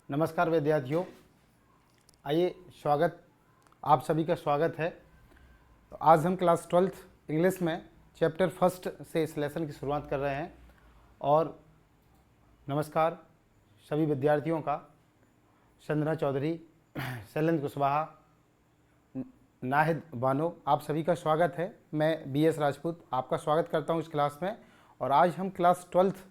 नमस्कार विद्यार्थियों, आइए आप सभी का स्वागत है। तो आज हम क्लास 12th इंग्लिश में चैप्टर फर्स्ट से इस लेसन की शुरुआत कर रहे हैं। और नमस्कार सभी विद्यार्थियों का। संजना चौधरी, शैलेंद्र कुशवाहा, नाहिद बानो, आप सभी का स्वागत है। मैं BS राजपूत आपका स्वागत करता हूं इस क्लास में। और आज हम क्लास 12th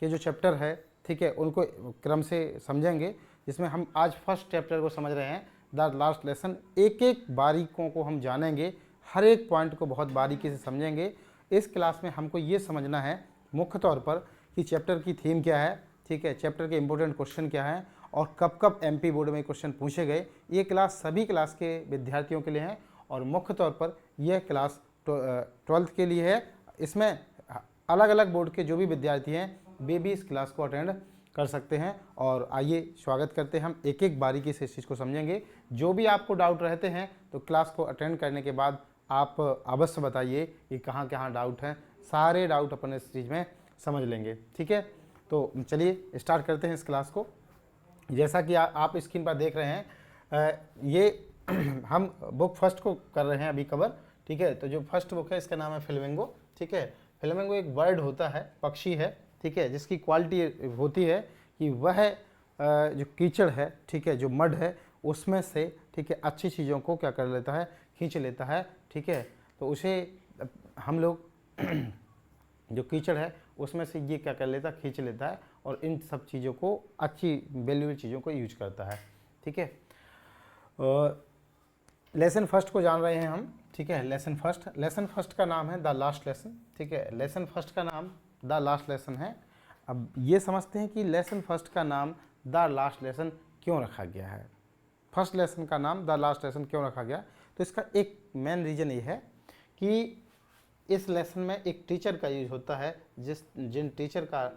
के जो चैप्टर है, ठीक है, उनको क्रम से समझेंगे, जिसमें हम आज फर्स्ट चैप्टर को समझ रहे हैं, द लास्ट लेसन। एक एक बारीकों को हम जानेंगे, हर एक पॉइंट को बहुत बारीकी से समझेंगे। इस क्लास में हमको ये समझना है मुख्य तौर पर कि चैप्टर की थीम क्या है, ठीक है, चैप्टर के इंपॉर्टेंट क्वेश्चन क्या हैं और कब कब MP बोर्ड में क्वेश्चन पूछे गए। ये क्लास सभी क्लास के विद्यार्थियों के लिए है और मुख्य तौर पर यह क्लास 12th के लिए है। इसमें अलग अलग बोर्ड के जो भी विद्यार्थी हैं वे भी इस क्लास को अटेंड कर सकते हैं। और आइए स्वागत करते हैं, हम एक एक बारीकी से इस चीज़ को समझेंगे। जो भी आपको डाउट रहते हैं तो क्लास को अटेंड करने के बाद आप अवश्य बताइए कि कहाँ कहाँ डाउट हैं। सारे डाउट अपन इस चीज़ में समझ लेंगे, ठीक है। तो चलिए स्टार्ट करते हैं इस क्लास को। जैसा कि आप स्क्रीन पर देख रहे हैं, ये हम बुक फर्स्ट को कर रहे हैं अभी कवर, ठीक है। तो जो फर्स्ट बुक है इसका नाम है फ्लेमिंगो, ठीक है। फ्लेमिंगो एक बर्ड होता है, पक्षी है, ठीक है, जिसकी क्वालिटी होती है कि वह जो कीचड़ है, ठीक है, जो मड है उसमें से, ठीक है, अच्छी चीज़ों को क्या कर लेता है, खींच लेता है, ठीक है। तो उसे हम लोग जो कीचड़ है उसमें से ये क्या कर लेता है, खींच लेता है और इन सब चीज़ों को, अच्छी वैल्यूएबल चीज़ों को यूज करता है, ठीक है। लेसन फर्स्ट को जान रहे हैं हम, ठीक है। लेसन फर्स्ट का नाम है द लास्ट लेसन, ठीक है। लेसन फर्स्ट का नाम द लास्ट लेसन है। अब ये समझते हैं कि लेसन फर्स्ट का नाम द लास्ट लेसन क्यों रखा गया है। फर्स्ट लेसन का नाम द लास्ट लेसन क्यों रखा गया, तो इसका एक मेन रीज़न ये है कि इस लेसन में एक टीचर का यूज होता है, जिन टीचर का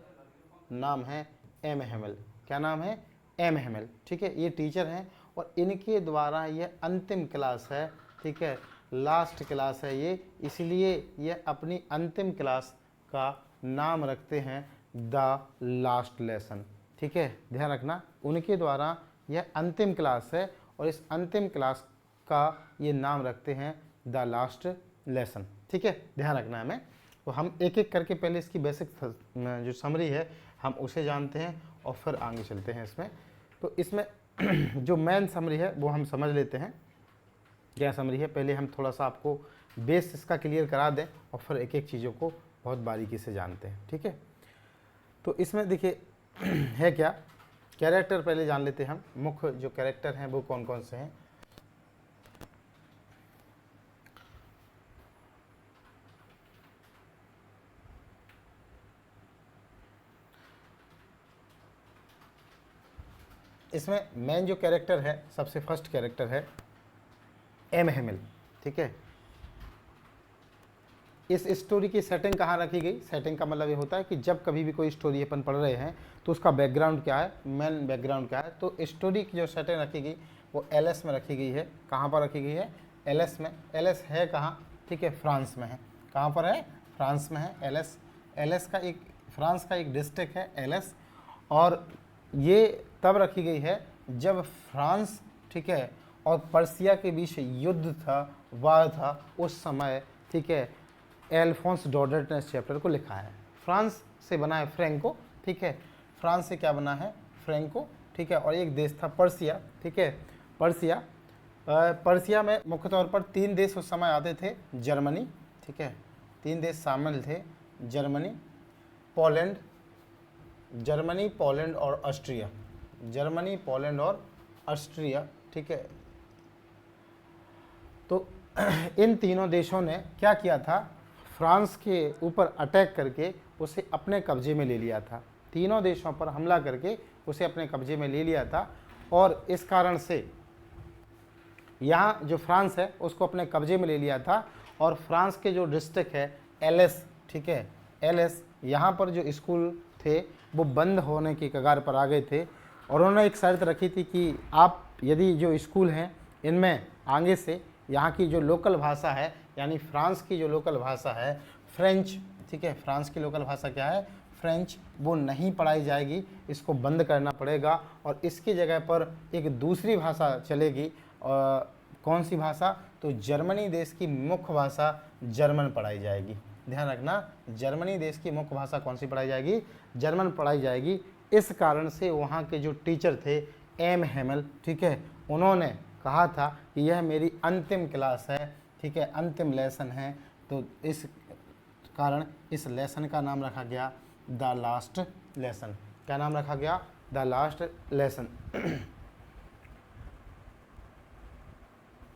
नाम है M Hamel। क्या नाम है? M Hamel, ठीक है। ये टीचर हैं और इनके द्वारा ये अंतिम क्लास है, ठीक है, लास्ट क्लास है ये, इसलिए ये अपनी अंतिम क्लास का नाम रखते हैं द लास्ट लेसन, ठीक है। ध्यान रखना, उनके द्वारा यह अंतिम क्लास है और इस अंतिम क्लास का ये नाम रखते हैं द लास्ट लेसन, ठीक है। ध्यान रखना है हमें। तो हम एक एक करके पहले इसकी बेसिक जो समरी है हम उसे जानते हैं और फिर आगे चलते हैं इसमें। तो इसमें जो मेन समरी है वो हम समझ लेते हैं। क्या समरी है, पहले हम थोड़ा सा आपको बेस इसका क्लियर करा दें और फिर एक एक चीज़ों को बहुत बारीकी से जानते हैं, ठीक है। तो इसमें देखिए है क्या, कैरेक्टर पहले जान लेते हैं हम। मुख्य जो कैरेक्टर हैं वो कौन कौन से हैं। इसमें मेन जो कैरेक्टर है, सबसे फर्स्ट कैरेक्टर है M Hamel, ठीक है। इस स्टोरी की सेटिंग कहाँ रखी गई, सेटिंग का मतलब ये होता है कि जब कभी भी कोई स्टोरी अपन पढ़ रहे हैं तो उसका बैकग्राउंड क्या है, मेन बैकग्राउंड क्या है। तो स्टोरी की जो सेटिंग रखी गई वो LS में रखी गई है। कहाँ पर रखी गई है? LS में। LS है कहाँ, ठीक है, फ्रांस में है। कहाँ पर है? फ्रांस में है LS। LS का एक, फ्रांस का एक डिस्ट्रिक्ट है LS। और ये तब रखी गई है जब फ्रांस, ठीक है, और पर्सिया के बीच युद्ध था, वार था, उस समय, ठीक है, एल्फोंस डॉडेट ने इस चैप्टर को लिखा है। फ्रांस से बना है फ्रैंको, ठीक है, फ्रांस से क्या बना है? फ्रैंको, ठीक है। और एक देश था पर्सिया, ठीक है, पर्सिया। पर्सिया में मुख्य तौर पर 3 देश उस समय आते थे। जर्मनी, ठीक है, 3 देश शामिल थे, जर्मनी, पोलैंड, जर्मनी, पोलैंड और ऑस्ट्रिया। जर्मनी, पोलैंड और ऑस्ट्रिया, ठीक है। तो इन तीनों देशों ने क्या किया था, फ्रांस के ऊपर अटैक करके उसे अपने कब्जे में ले लिया था। तीनों देशों पर हमला करके उसे अपने कब्जे में ले लिया था और इस कारण से यहाँ जो फ्रांस है उसको अपने कब्जे में ले लिया था। और फ्रांस के जो डिस्ट्रिक्ट है LS, ठीक है, LS, यहाँ पर जो स्कूल थे वो बंद होने की कगार पर आ गए थे। और उन्होंने एक शर्त रखी थी कि आप यदि जो स्कूल हैं इनमें आगे से यहाँ की जो लोकल भाषा है, यानी फ्रांस की जो लोकल भाषा है फ्रेंच, ठीक है, फ्रांस की लोकल भाषा क्या है, फ्रेंच, वो नहीं पढ़ाई जाएगी, इसको बंद करना पड़ेगा और इसकी जगह पर एक दूसरी भाषा चलेगी। कौन सी भाषा, तो जर्मनी देश की मुख्य भाषा जर्मन पढ़ाई जाएगी। ध्यान रखना, जर्मनी देश की मुख्य भाषा कौन सी पढ़ाई जाएगी, जर्मन पढ़ाई जाएगी। इस कारण से वहाँ के जो टीचर थे एम हेमल, ठीक है, उन्होंने कहा था कि यह मेरी अंतिम क्लास है, ठीक है, अंतिम लेसन है, तो इस कारण इस लेसन का नाम रखा गया द लास्ट लेसन। क्या नाम रखा गया, द लास्ट लेसन।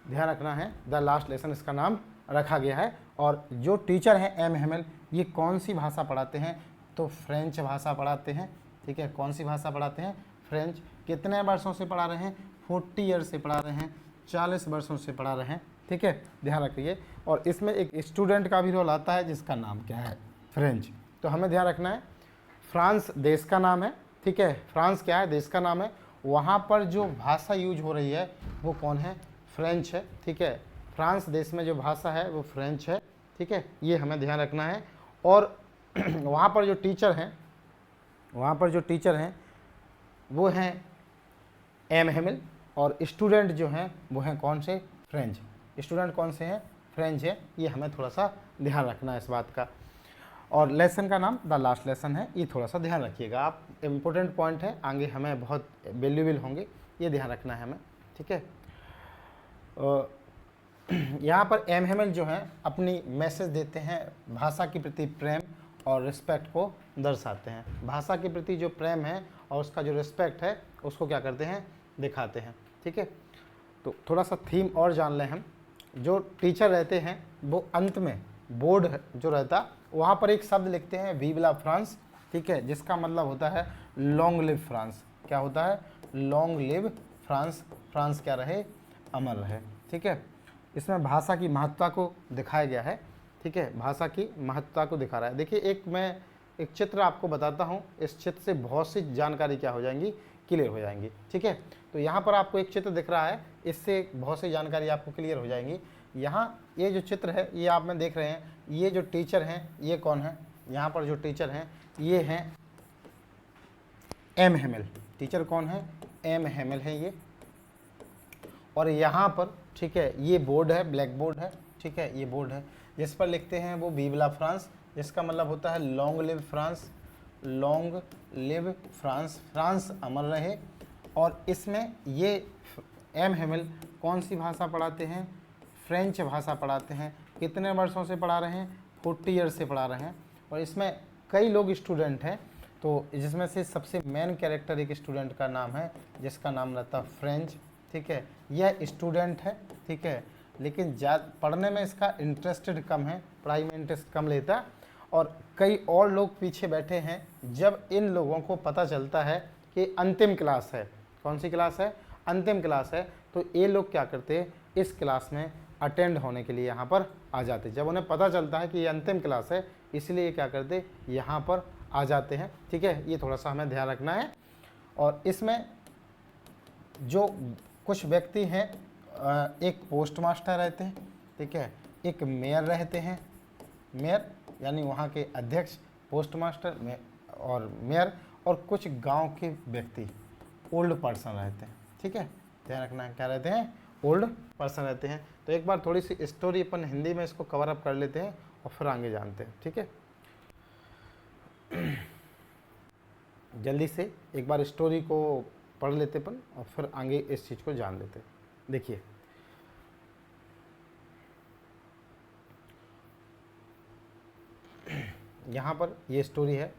ध्यान रखना है, द लास्ट लेसन इसका नाम रखा गया है। और जो टीचर हैं एम हेमल, ये कौन सी भाषा पढ़ाते हैं, तो फ्रेंच भाषा पढ़ाते हैं, ठीक है, कौन सी भाषा पढ़ाते हैं, फ्रेंच। कितने वर्षों से पढ़ा रहे हैं, 40 ईयर से पढ़ा रहे हैं, 40 वर्षों से पढ़ा रहे हैं, ठीक है, ध्यान रखिए। और इसमें एक स्टूडेंट का भी रोल आता है जिसका नाम क्या है, फ्रेंच। तो हमें ध्यान रखना है, फ्रांस देश का नाम है, ठीक है, फ्रांस क्या है, देश का नाम है। वहाँ पर जो भाषा यूज हो रही है वो कौन है, फ्रेंच है, ठीक है, फ्रांस देश में जो भाषा है वो फ्रेंच है, ठीक है, ये हमें ध्यान रखना है। और वहाँ पर जो टीचर हैं, वहाँ पर जो टीचर हैं वो हैं एम हेमिल, और स्टूडेंट जो हैं वो हैं कौन से, फ्रेंच। स्टूडेंट कौन से हैं, फ्रेंच है, ये हमें थोड़ा सा ध्यान रखना है इस बात का। और लेसन का नाम द लास्ट लेसन है, ये थोड़ा सा ध्यान रखिएगा आप, इम्पोर्टेंट पॉइंट है, आगे हमें बहुत वैल्यूएबल होंगे, ये ध्यान रखना है हमें, ठीक है। यहाँ पर एम हेमल जो हैं अपनी मैसेज देते हैं, भाषा के प्रति प्रेम और रिस्पेक्ट को दर्शाते हैं। भाषा के प्रति जो प्रेम है और उसका जो रिस्पेक्ट है उसको क्या करते हैं, दिखाते हैं, ठीक है। तो थोड़ा सा थीम और जान लें हम। जो टीचर रहते हैं वो अंत में बोर्ड जो रहता वहाँ पर एक शब्द लिखते हैं विव ला फ्रांस, ठीक है, जिसका मतलब होता है लॉन्ग लिव फ्रांस। क्या होता है, लॉन्ग लिव फ्रांस, फ्रांस क्या रहे, अमर रहे, ठीक है। इसमें भाषा की महत्ता को दिखाया गया है, ठीक है, भाषा की महत्ता को दिखा रहा है। देखिए मैं एक चित्र आपको बताता हूँ, इस चित्र से बहुत सी जानकारी क्या हो जाएंगी, क्लियर हो जाएंगी, ठीक है। तो यहाँ पर आपको एक चित्र दिख रहा है, इससे बहुत सी जानकारी आपको क्लियर हो जाएंगी। यहाँ ये जो चित्र है ये आप में देख रहे हैं, ये जो टीचर हैं ये कौन है, यहाँ पर जो टीचर हैं ये हैं एम हेमल। टीचर कौन है, एम हेमल है ये। और यहाँ पर, ठीक है, ये बोर्ड है, ब्लैक बोर्ड है, ठीक है, ये बोर्ड है जिस पर लिखते हैं वो विव ला फ्रांस, जिसका मतलब होता है long live France, long live France, France अमर रहे। और इसमें ये एम हेमल कौन सी भाषा पढ़ाते हैं, फ्रेंच भाषा पढ़ाते हैं। कितने वर्षों से पढ़ा रहे हैं, 40 ईयर्स से पढ़ा रहे हैं। और इसमें कई लोग स्टूडेंट हैं, तो जिसमें से सबसे मेन कैरेक्टर एक स्टूडेंट का नाम है जिसका नाम रहता है फ्रेंच, ठीक है। यह स्टूडेंट है, ठीक है, लेकिन पढ़ने में इसका इंटरेस्टेड कम है, पढ़ाई में इंटरेस्ट कम लेता है। और कई और लोग पीछे बैठे हैं। जब इन लोगों को पता चलता है कि अंतिम क्लास है, कौन सी क्लास है, अंतिम क्लास है, तो ये लोग क्या करते हैं, इस क्लास में अटेंड होने के लिए यहाँ पर आ जाते। जब उन्हें पता चलता है कि ये अंतिम क्लास है, इसलिए क्या करते, यहाँ पर आ जाते हैं, ठीक है। ये थोड़ा सा हमें ध्यान रखना है। और इसमें जो कुछ व्यक्ति हैं, एक पोस्ट मास्टर रहते हैं, ठीक है, एक मेयर रहते हैं, मेयर यानी वहाँ के अध्यक्ष, पोस्ट मास्टर में और मेयर, और कुछ गांव के व्यक्ति ओल्ड पर्सन रहते हैं, ठीक है, ध्यान रखना है, क्या रहते हैं, ओल्ड पर्सन रहते हैं। तो एक बार थोड़ी सी स्टोरी अपन हिंदी में इसको कवर अप कर लेते हैं और फिर आगे जानते हैं, ठीक है। जल्दी से एक बार स्टोरी को पढ़ लेते अपन और फिर आगे इस चीज़ को जान लेते हैं। देखिए यहाँ पर ये स्टोरी है।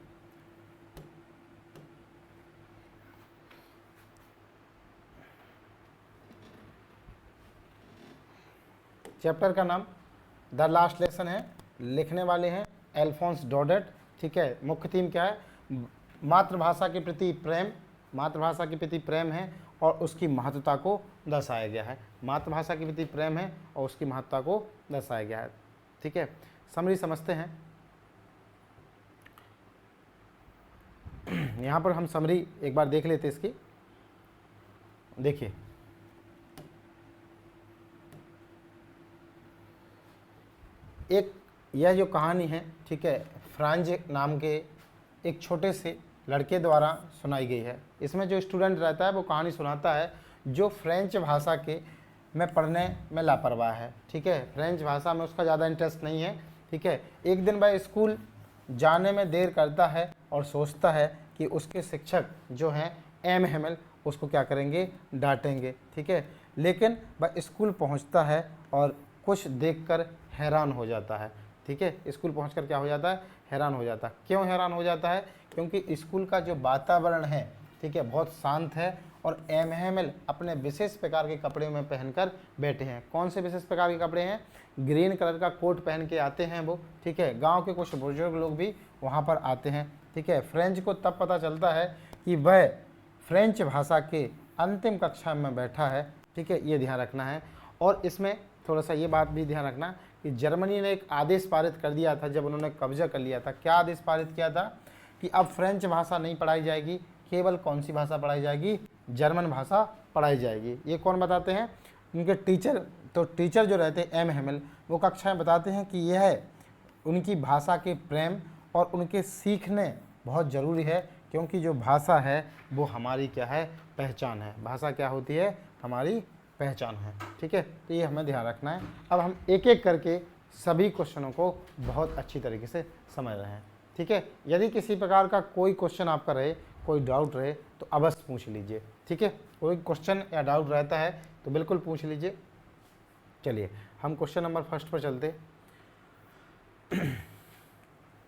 चैप्टर का नाम द लास्ट लेसन है, लिखने वाले हैं एल्फोंस डॉडेट, ठीक है। मुख्य थीम क्या है, मातृभाषा के प्रति प्रेम, मातृभाषा के प्रति प्रेम है और उसकी महत्वता को दर्शाया गया है। मातृभाषा के प्रति प्रेम है और उसकी महत्वता को दर्शाया गया है, ठीक है। समरी समझते हैं। यहाँ पर हम समरी एक बार देख लेते इसकी। देखिए एक यह जो कहानी है, ठीक है, फ्रांज नाम के एक छोटे से लड़के द्वारा सुनाई गई है। इसमें जो स्टूडेंट रहता है वो कहानी सुनाता है जो फ्रेंच भाषा के में पढ़ने में लापरवाह है। ठीक है, फ्रेंच भाषा में उसका ज़्यादा इंटरेस्ट नहीं है। ठीक है, एक दिन वह स्कूल जाने में देर करता है और सोचता है कि उसके शिक्षक जो हैं एम हेमल उसको क्या करेंगे, डांटेंगे। ठीक है, लेकिन वह स्कूल पहुंचता है और कुछ देखकर हैरान हो जाता है। ठीक है, स्कूल पहुंचकर क्या हो जाता है, हैरान हो जाता है। क्यों हैरान हो जाता है, क्योंकि स्कूल का जो वातावरण है, ठीक है, बहुत शांत है और एम हेमल अपने विशेष प्रकार के कपड़े में पहनकर बैठे हैं। कौन से विशेष प्रकार के कपड़े हैं, ग्रीन कलर का कोट पहन के आते हैं वो। ठीक है, गांव के कुछ बुजुर्ग लोग भी वहां पर आते हैं। ठीक है, फ्रेंच को तब पता चलता है कि वह फ्रेंच भाषा के अंतिम कक्षा में बैठा है। ठीक है, ये ध्यान रखना है। और इसमें थोड़ा सा ये बात भी ध्यान रखना कि जर्मनी ने एक आदेश पारित कर दिया था जब उन्होंने कब्जा कर लिया था। क्या आदेश पारित किया था कि अब फ्रेंच भाषा नहीं पढ़ाई जाएगी, केवल कौन सी भाषा पढ़ाई जाएगी, जर्मन भाषा पढ़ाई जाएगी। ये कौन बताते हैं, उनके टीचर। तो टीचर जो रहते हैं एम हेमल, वो कक्षा में बताते हैं कि यह उनकी भाषा के प्रेम और उनके सीखने बहुत ज़रूरी है, क्योंकि जो भाषा है वो हमारी क्या है, पहचान है। भाषा क्या होती है, हमारी पहचान है। ठीक है, तो ये हमें ध्यान रखना है। अब हम एक एक करके सभी क्वेश्चनों को बहुत अच्छी तरीके से समझ रहे हैं। ठीक है, यदि किसी प्रकार का कोई क्वेश्चन आपका रहे, कोई डाउट रहे तो अवश्य पूछ लीजिए। ठीक है, कोई क्वेश्चन या डाउट रहता है तो बिल्कुल पूछ लीजिए। चलिए हम क्वेश्चन नंबर फर्स्ट पर चलते।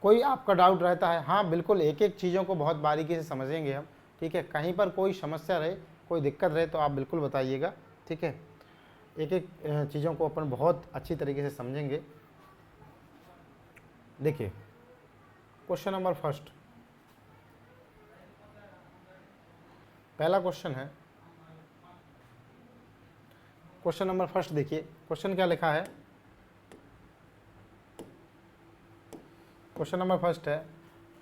कोई आपका डाउट रहता है, हाँ बिल्कुल, एक एक चीज़ों को बहुत बारीकी से समझेंगे हम। ठीक है, कहीं पर कोई समस्या रहे, कोई दिक्कत रहे तो आप बिल्कुल बताइएगा। ठीक है, एक एक चीज़ों को अपन बहुत अच्छी तरीके से समझेंगे। देखिए क्वेश्चन नंबर फर्स्ट, पहला क्वेश्चन है, क्वेश्चन नंबर फर्स्ट देखिए, क्वेश्चन क्या लिखा है। क्वेश्चन नंबर फर्स्ट है,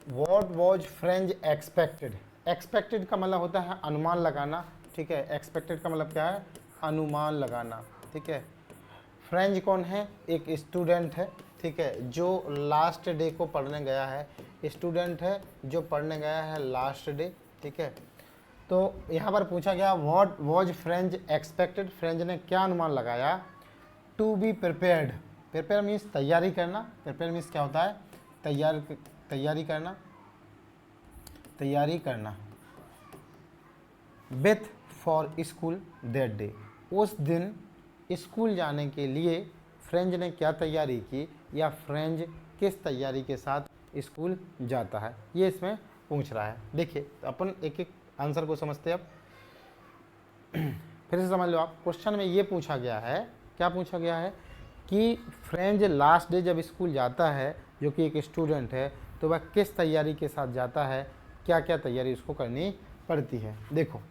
what was French expected. Expected का मतलब होता है अनुमान लगाना। ठीक है, एक्सपेक्टेड का मतलब क्या है, अनुमान लगाना। ठीक है, फ्रेंच कौन है, एक स्टूडेंट है। ठीक है, जो लास्ट डे को पढ़ने गया है, स्टूडेंट है जो पढ़ने गया है लास्ट डे। ठीक है, तो यहाँ पर पूछा गया what was French expected, French ने क्या अनुमान लगाया, to be prepared. Prepare means तैयारी करना। प्रिपेयर मीन्स क्या होता है, तैयारी करना with for school that day. उस दिन स्कूल जाने के लिए फ्रेंच ने क्या तैयारी की, या फ्रेंच किस तैयारी के साथ स्कूल जाता है, ये इसमें पूछ रहा है। देखिए तो अपन एक एक आंसर को समझते हैं। अब फिर से समझ लो आप, क्वेश्चन में ये पूछा गया है, क्या पूछा गया है कि फ्रेंच लास्ट डे जब स्कूल जाता है, जो कि एक स्टूडेंट है, तो वह किस तैयारी के साथ जाता है, क्या क्या तैयारी उसको करनी पड़ती है। देखो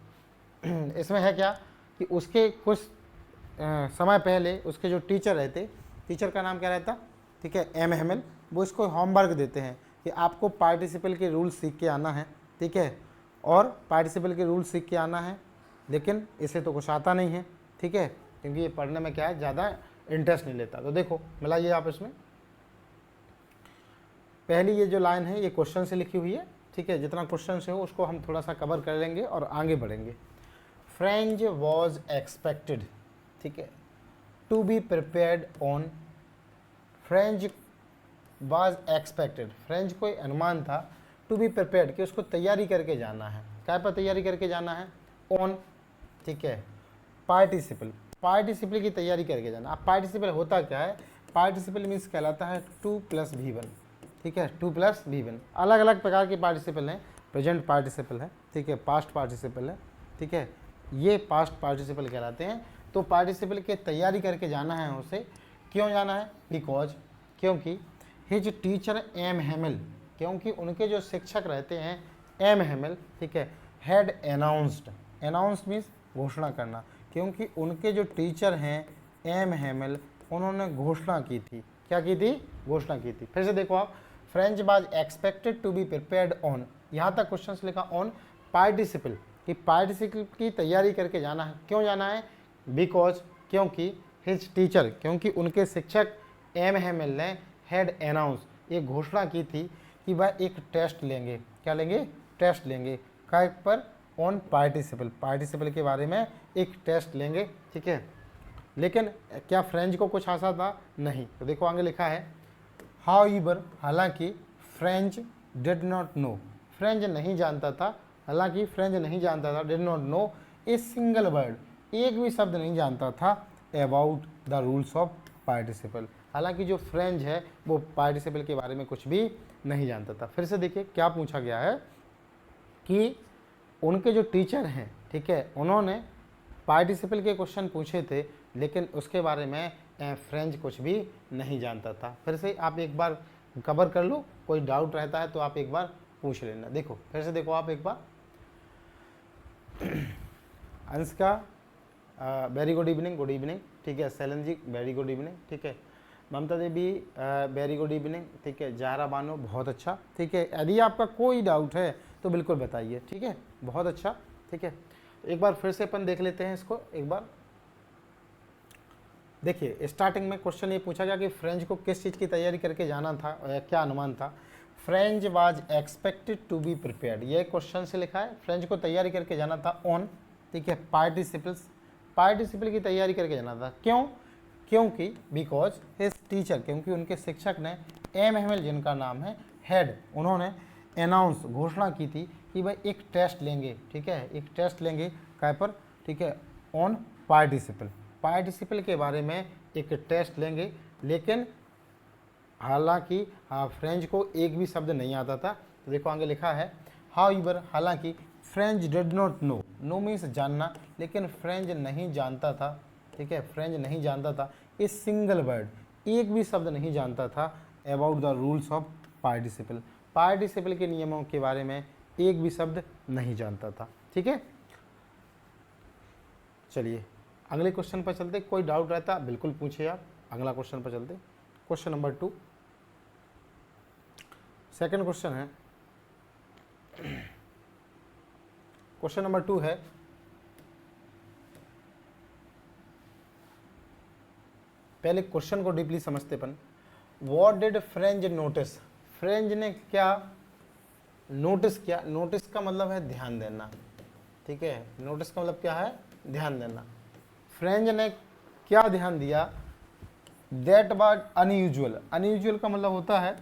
इसमें है क्या कि उसके कुछ समय पहले उसके जो टीचर रहते, टीचर का नाम क्या रहता, ठीक है, एम हेमल, वो इसको होमवर्क देते हैं कि आपको पार्टिसिपल के रूल सीख के आना है। ठीक है, और पार्टिसिपल के रूल सीख के आना है, लेकिन इसे तो कुछ आता नहीं है। ठीक है, क्योंकि ये पढ़ने में क्या है, ज़्यादा इंटरेस्ट नहीं लेता। तो देखो मिलाइए आप इसमें, पहली ये जो लाइन है ये क्वेश्चन से लिखी हुई है। ठीक है, जितना क्वेश्चन से हो उसको हम थोड़ा सा कवर कर लेंगे और आगे बढ़ेंगे। फ्रेंच वॉज एक्सपेक्टेड, ठीक है, to be prepared on. French was expected, French को अनुमान था, टू बी प्रिपेयर्ड कि उसको तैयारी करके जाना है। क्या पर तैयारी करके जाना है, ऑन। ठीक है, पार्टिसिपल की तैयारी करके जाना। अब पार्टिसिपल होता क्या है, पार्टिसिपल मीन्स कहलाता है 2+V1। ठीक है, 2+V1 अलग अलग प्रकार के पार्टिसिपल हैं। प्रेजेंट पार्टिसिपल है, ठीक है, पास्ट पार्टिसिपल है। ठीक है, ये पास्ट पार्टिसिपल कहलाते हैं। तो पार्टिसिपल की तैयारी करके जाना है उसे। क्यों जाना है, बिकॉज, क्योंकि हिज टीचर एम हेमल, क्योंकि उनके जो शिक्षक रहते हैं एम हेमल, ठीक है, हैड अनाउंस्ड, अनाउंस मीन्स घोषणा करना, क्योंकि उनके जो टीचर हैं एम हेमल, उन्होंने घोषणा की थी। क्या की थी, घोषणा की थी। फिर से देखो आप, French was expected to be prepared on, यहाँ तक क्वेश्चन लिखा ऑन पार्टिसिपल, कि पार्टिसिपल की तैयारी करके जाना है। क्यों जाना है, बिकॉज, क्योंकि, हिज टीचर, क्योंकि उनके शिक्षक एम हेमल ने हैड अनाउंस, ये घोषणा की थी कि वह एक टेस्ट लेंगे। क्या लेंगे? टेस्ट लेंगे। काय पर? On participle. पार्टिसिपल के बारे में एक टेस्ट लेंगे, ठीक है। लेकिन क्या फ्रेंच को कुछ आशा था? नहीं। तो देखो आगे लिखा है हाउएवर, हालांकि French did not no, French नहीं जानता था, हालांकि फ्रेंच नहीं जानता था, did not no a single word, एक भी शब्द नहीं जानता था about the rules of participle, हालांकि जो फ्रेंच है वो पार्टिसिपल के बारे में कुछ भी नहीं जानता था। फिर से देखिए क्या पूछा गया है कि उनके जो टीचर हैं, ठीक है, उन्होंने पार्टिसिपल के क्वेश्चन पूछे थे, लेकिन उसके बारे में फ्रेंच कुछ भी नहीं जानता था। फिर से आप एक बार कवर कर लो, कोई डाउट रहता है तो आप एक बार पूछ लेना। देखो फिर से देखो आप एक बार। Anshika very good evening, good evening, ठीक है। Sailan ji very good evening, ठीक है। Mamta Devi very good evening, ठीक है। जहरा बानो बहुत अच्छा, ठीक है। यदि आपका कोई डाउट है तो बिल्कुल बताइए, ठीक है। बहुत अच्छा, ठीक है। एक बार फिर से अपन देख लेते हैं इसको एक बार। देखिए स्टार्टिंग में क्वेश्चन ये पूछा गया कि फ्रेंच को किस चीज़ की तैयारी करके जाना था, क्या अनुमान था। French was expected to be prepared, ये क्वेश्चन से लिखा है। फ्रेंच को तैयारी करके जाना था ऑन, ठीक है, पार्टिसिपल्स, पार्टिसिपल की तैयारी करके जाना था। क्यों? क्योंकि बिकॉज हिज टीचर, क्योंकि उनके शिक्षक ने एम हेमल, जिनका नाम है हेड, उन्होंने अनाउंस, घोषणा की थी कि भाई एक टेस्ट लेंगे, ठीक है, एक टेस्ट लेंगे काय पर, ठीक है, ऑन पार्टिसिपल, पार्टिसिपल के बारे में एक टेस्ट लेंगे। लेकिन हालांकि फ्रेंच को एक भी शब्द नहीं आता था। तो देखो आगे लिखा है हाउएवर, हालांकि French did not know, know means जानना, लेकिन फ्रेंच नहीं जानता था, ठीक है, फ्रेंच नहीं जानता था, ए सिंगल वर्ड, एक भी शब्द नहीं जानता था about the rules of participle, participle के नियमों के बारे में एक भी शब्द नहीं जानता था, ठीक है। चलिए अगले क्वेश्चन पर चलते, कोई डाउट रहता बिल्कुल पूछिए आप। अगला क्वेश्चन पर चलते, क्वेश्चन नंबर 2, सेकंड क्वेश्चन है, क्वेश्चन नंबर 2 है, पहले क्वेश्चन को डीपली समझते अपन। What did French notice, French ने क्या नोटिस किया। नोटिस का मतलब है ध्यान देना, ठीक है, नोटिस का मतलब क्या है? ध्यान देना। फ्रेंच ने क्या ध्यान दिया? दैट वाज अनयूजुअल, अनयूजुअल का मतलब होता है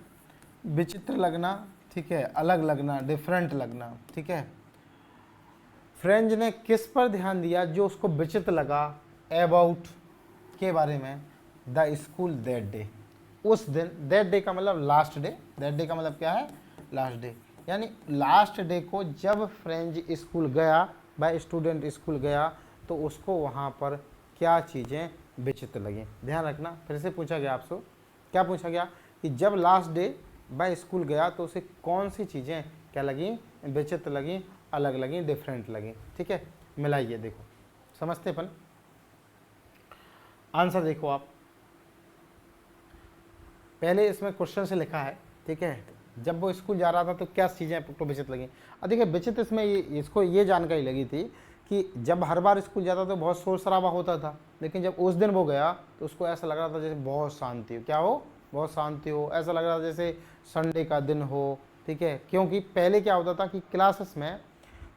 विचित्र लगना, ठीक है, अलग लगना, डिफरेंट लगना, ठीक है। फ्रेंच ने किस पर ध्यान दिया जो उसको विचित्र लगा? अबाउट के बारे में, द स्कूल दैट डे, उस दिन, दैट डे का मतलब लास्ट डे, दैट डे का मतलब क्या है? लास्ट डे, यानी लास्ट डे को जब फ्रेंच स्कूल गया, बाय स्टूडेंट स्कूल गया, तो उसको वहाँ पर क्या चीज़ें विचित्र लगी। ध्यान रखना, फिर से पूछा गया आपसे, क्या पूछा गया कि जब लास्ट डे बाय स्कूल गया तो उसे कौन सी चीज़ें क्या लगी? विचित्र लगी, अलग लगी, डिफरेंट लगी, ठीक है। मिलाइए, देखो समझते अपन। आंसर देखो आप, पहले इसमें क्वेश्चन से लिखा है, ठीक है, जब वो स्कूल जा रहा था तो क्या चीज़ें आपको विचित्र लगी। देखिए विचित्र इसमें इसको ये जानकारी लगी थी कि जब हर बार स्कूल जाता तो बहुत शोर शराबा होता था, लेकिन जब उस दिन वो गया तो उसको ऐसा लग रहा था जैसे बहुत शांति हो, क्या हो? बहुत शांति हो, ऐसा लग रहा था जैसे संडे का दिन हो, ठीक है। क्योंकि पहले क्या होता था कि क्लासेस में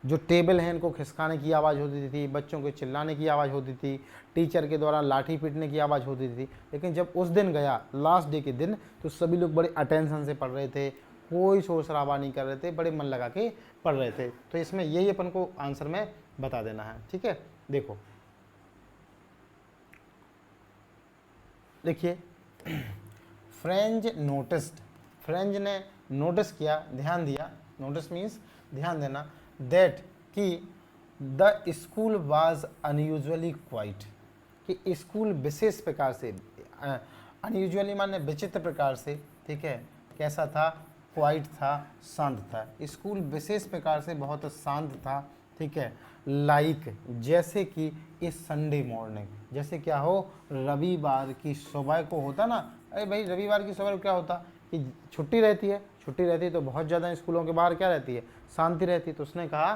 जो टेबल हैं इनको खिसकाने की आवाज़ होती थी, बच्चों के चिल्लाने की आवाज़ होती थी, टीचर के द्वारा लाठी पीटने की आवाज़ होती थी। लेकिन जब उस दिन गया, लास्ट डे के दिन, तो सभी लोग बड़े अटेंशन से पढ़ रहे थे, कोई शोर शराबा नहीं कर रहे थे, बड़े मन लगा के पढ़ रहे थे। तो इसमें यही अपन को आंसर में बता देना है, ठीक है। देखो देखिए फ्रेंच नोटिस्ड, फ्रेंच ने नोटिस किया, ध्यान दिया, नोटिस मीन्स ध्यान देना, दैट कि the school was unusually quite, कि स्कूल विशेष प्रकार से, अनयूजुअली माने विचित्र प्रकार से, ठीक है, कैसा था? क्वाइट था, शांत था, स्कूल विशेष प्रकार से बहुत शांत था, ठीक है। लाइक जैसे कि इस संडे मॉर्निंग, जैसे क्या हो? रविवार की सुबह को होता ना, अरे भाई रविवार की सुबह को क्या होता कि छुट्टी रहती है, छुट्टी रहती है तो बहुत ज़्यादा स्कूलों के बाहर क्या रहती है? शांति रहती है। तो उसने कहा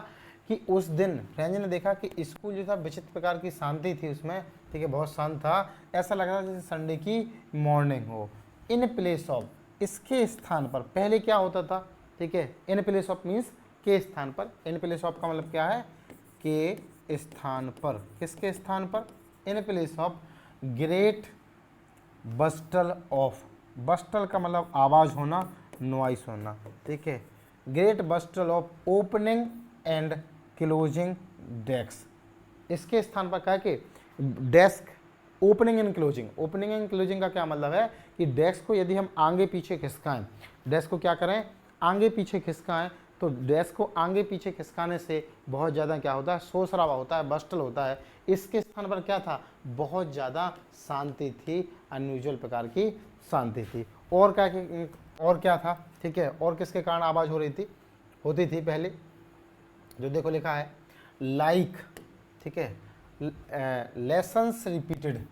कि उस दिन फ्रेंच ने देखा कि स्कूल जो था विचित्र प्रकार की शांति थी उसमें, ठीक है, बहुत शांत था, ऐसा लग रहा था जैसे संडे की मॉर्निंग हो। इन प्लेस ऑफ, इसके स्थान पर पहले क्या होता था, ठीक है, इन प्लेस ऑफ मीन्स के स्थान पर, इन प्लेस ऑफ का मतलब क्या है, के स्थान पर, किसके स्थान पर, in place of great bustle of, bustle का मतलब आवाज होना, नॉइस होना, ठीक है, great bustle of opening and closing desk, इसके स्थान पर क्या है कि desk opening and closing, opening and closing का क्या मतलब है कि डेस्क को यदि हम आगे पीछे खिसकाएं, डेस्क को क्या करें, आगे पीछे खिसकाएं, तो डेस्क को आगे पीछे खिसकाने से बहुत ज़्यादा क्या होता है, शोर शराबा होता है, बस्टल होता है। इसके स्थान पर क्या था, बहुत ज़्यादा शांति थी, अनयूजुअल प्रकार की शांति थी। और क्या था, ठीक है, और किसके कारण आवाज़ हो रही थी, होती थी पहले, जो देखो लिखा है लाइक, ठीक है, लेसन्स रिपीटेड,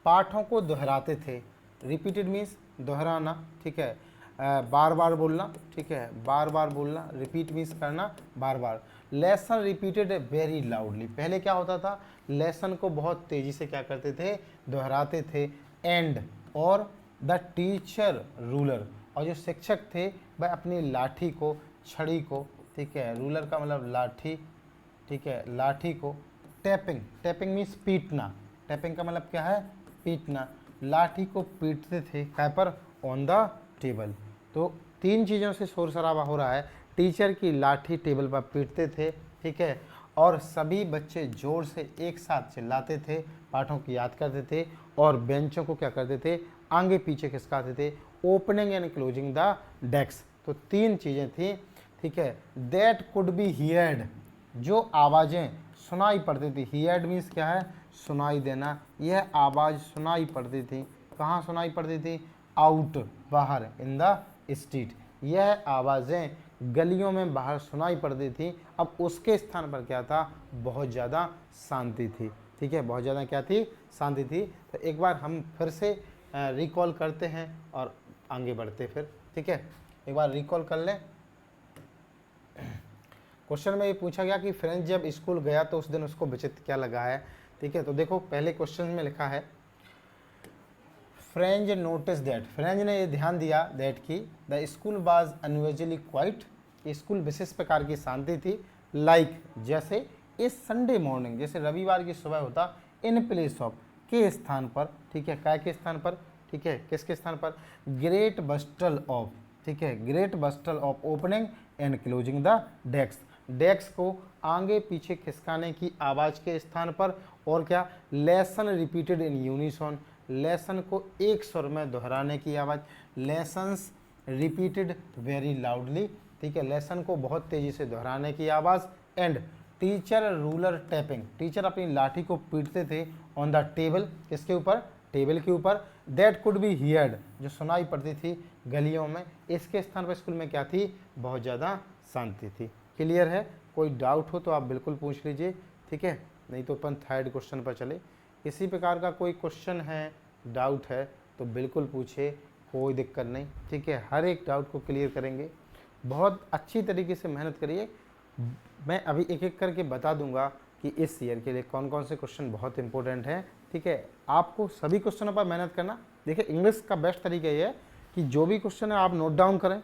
पाठों को दोहराते थे, रिपीटेड मीन्स दोहराना, ठीक है, बार बार बोलना, ठीक है, बार बार बोलना, रिपीट मीन्स करना बार बार। लेसन रिपीटेड वेरी लाउडली, पहले क्या होता था, लेसन को बहुत तेजी से क्या करते थे, दोहराते थे। एंड और द टीचर रूलर, और जो शिक्षक थे वह अपनी लाठी को, छड़ी को, ठीक है, रूलर का मतलब लाठी, ठीक है, लाठी को, टैपिंग, टैपिंग मीन्स पीटना, टैपिंग का मतलब क्या है, पीटना, लाठी को पीटते थे क्या पर, ऑन द टेबल। तो तीन चीज़ों से शोर शराबा हो रहा है, टीचर की लाठी टेबल पर पीटते थे, ठीक है, और सभी बच्चे जोर से एक साथ चिल्लाते थे, पाठों की याद करते थे, और बेंचों को क्या करते थे, आगे पीछे खिसकाते थे, opening and closing the desk. तो तीन चीज़ें थी, ठीक है, दैट कुड बी हियर्ड, जो आवाज़ें सुनाई पड़ती थी, हियर्ड मीन्स क्या है, सुनाई देना, यह आवाज़ सुनाई पड़ती थी, कहाँ सुनाई पड़ती थी, आउट, बाहर, इन द स्ट्रीट, यह आवाज़ें गलियों में बाहर सुनाई पड़ती थी। अब उसके स्थान पर क्या था, बहुत ज़्यादा शांति थी, ठीक है, बहुत ज़्यादा क्या थी, शांति थी। तो एक बार हम फिर से रिकॉल करते हैं और आगे बढ़ते फिर, ठीक है, एक बार रिकॉल कर लें। क्वेश्चन में ये पूछा गया कि फ्रेंच जब स्कूल गया तो उस दिन उसको विचित्र क्या लगा है, ठीक है, तो देखो पहले क्वेश्चन में लिखा है फ्रेंच नोटिस दैट, फ्रेंच ने ये ध्यान दिया दैट की the school was unusually quiet, school विशेष प्रकार की शांति थी, लाइक जैसे इस संडे मॉर्निंग, जैसे रविवार की सुबह होता, इन प्लेस ऑफ के स्थान पर, ठीक है, काय के स्थान पर, ठीक है, किसके स्थान पर, ग्रेट बस्टल ऑफ, ठीक है, great bustle of opening and closing the desk, desk को आगे पीछे खिसकाने की आवाज़ के स्थान पर, और क्या, लेसन रिपीटेड इन यूनिसॉन, लेसन को एक स्वर में दोहराने की आवाज़, लेसन्स रिपीटेड वेरी लाउडली, ठीक है, लेसन को बहुत तेज़ी से दोहराने की आवाज़। And teacher ruler tapping, teacher अपनी लाठी को पीटते थे, ऑन द टेबल, किसके ऊपर, टेबल के ऊपर, दैट कुड बी हियर्ड, जो सुनाई पड़ती थी गलियों में, इसके स्थान पर स्कूल में क्या थी, बहुत ज़्यादा शांति थी। क्लियर है, कोई डाउट हो तो आप बिल्कुल पूछ लीजिए, ठीक है, नहीं तो अपन थर्ड क्वेश्चन पर चले। इसी प्रकार का कोई क्वेश्चन है, डाउट है तो बिल्कुल पूछिए, कोई दिक्कत नहीं, ठीक है, हर एक डाउट को क्लियर करेंगे, बहुत अच्छी तरीके से मेहनत करिए। मैं अभी एक एक करके बता दूंगा कि इस ईयर के लिए कौन कौन से क्वेश्चन बहुत इंपॉर्टेंट हैं, ठीक है, आपको सभी क्वेश्चनों पर मेहनत करना। देखिए इंग्लिश का बेस्ट तरीका ये है कि जो भी क्वेश्चन है आप नोट डाउन करें,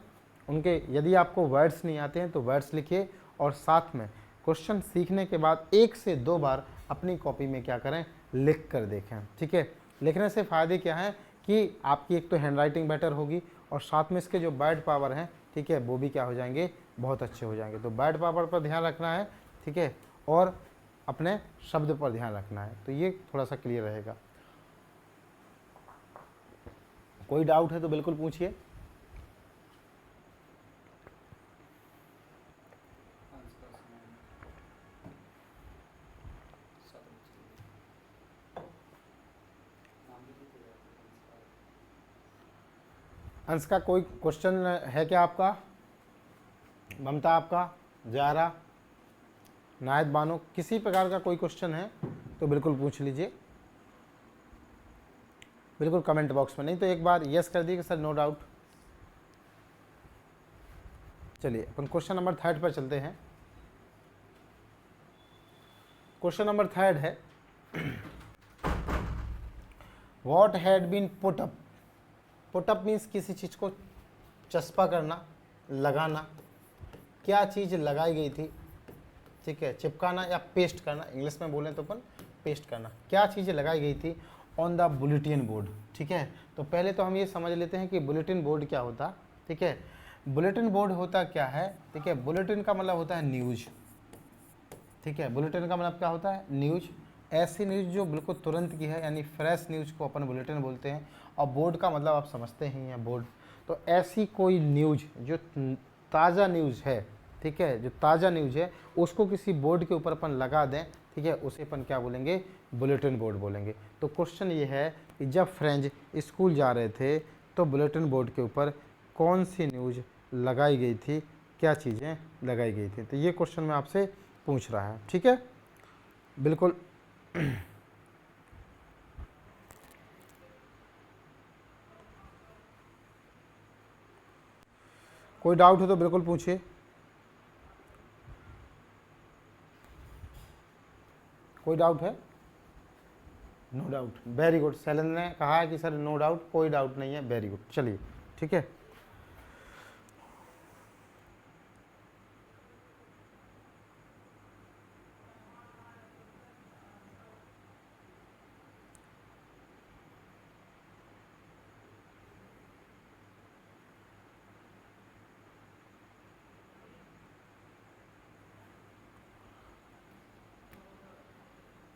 उनके यदि आपको वर्ड्स नहीं आते हैं तो वर्ड्स लिखिए, और साथ में क्वेश्चन सीखने के बाद 1 से 2 बार अपनी कॉपी में क्या करें, लिख कर देखें, ठीक है, लिखने से फ़ायदे क्या हैं कि आपकी एक तो हैंडराइटिंग बेटर होगी, और साथ में इसके जो वर्ड पावर हैं, ठीक है, वो भी क्या हो जाएंगे, बहुत अच्छे हो जाएंगे। तो वर्ड पावर पर ध्यान रखना है, ठीक है, और अपने शब्द पर ध्यान रखना है, तो ये थोड़ा सा क्लियर रहेगा। कोई डाउट है तो बिल्कुल पूछिए। अंश का कोई क्वेश्चन है क्या आपका, ममता आपका, जारा, नायद बानो, किसी प्रकार का कोई क्वेश्चन है तो बिल्कुल पूछ लीजिए, बिल्कुल कमेंट बॉक्स में, नहीं तो एक बार यस कर दीजिए सर, नो डाउट। चलिए अपन क्वेश्चन नंबर 3 पर चलते हैं। क्वेश्चन नंबर 3 है what had been put up, put up means किसी चीज़ को चस्पा करना, लगाना, क्या चीज़ लगाई गई थी, ठीक है, चिपकाना या पेस्ट करना, इंग्लिश में बोलें तो अपन पेस्ट करना, क्या चीज़ लगाई गई थी ऑन द बुलेटिन बोर्ड, ठीक है। तो पहले तो हम ये समझ लेते हैं कि बुलेटिन बोर्ड क्या होता, ठीक है। बुलेटिन बोर्ड होता क्या है, ठीक है, बुलेटिन का मतलब होता है न्यूज़, ठीक है, बुलेटिन का मतलब क्या होता है, न्यूज़, ऐसी न्यूज़ जो बिल्कुल तुरंत की है, यानी फ्रेश न्यूज़ को अपन बुलेटिन बोलते हैं। और बोर्ड का मतलब आप समझते ही हैं, बोर्ड, तो ऐसी कोई न्यूज़ जो ताज़ा न्यूज़ है, ठीक है, जो ताज़ा न्यूज़ है उसको किसी बोर्ड के ऊपर अपन लगा दें, ठीक है, उसे अपन क्या बोलेंगे, बुलेटिन बोर्ड बोलेंगे। तो क्वेश्चन ये है कि जब फ्रेंड स्कूल जा रहे थे तो बुलेटिन बोर्ड के ऊपर कौन सी न्यूज़ लगाई गई थी, क्या चीज़ें लगाई गई थी, तो ये क्वेश्चन मैं आपसे पूछ रहा है, ठीक है, बिल्कुल। कोई डाउट हो तो बिल्कुल पूछिए। कोई डाउट है? No doubt, very good. Shailendra ने कहा है कि सर नो डाउट, कोई डाउट नहीं है, वेरी गुड, चलिए ठीक है।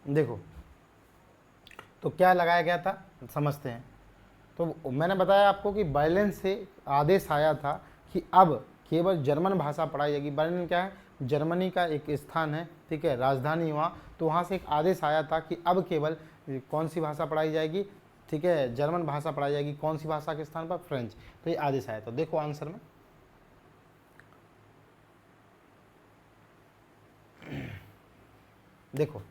देखो, तो क्या लगाया गया था समझते हैं। तो मैंने बताया आपको कि बर्लिन से आदेश आया था कि अब केवल जर्मन भाषा पढ़ाई जाएगी। बर्लिन क्या है, जर्मनी का एक स्थान है, ठीक है, राजधानी वहाँ। तो वहाँ से एक आदेश आया था कि अब केवल कौन सी भाषा पढ़ाई जाएगी, ठीक है, जर्मन भाषा पढ़ाई जाएगी। कौन सी भाषा के स्थान पर, फ्रेंच। तो ये आदेश आया था। देखो आंसर में, देखो,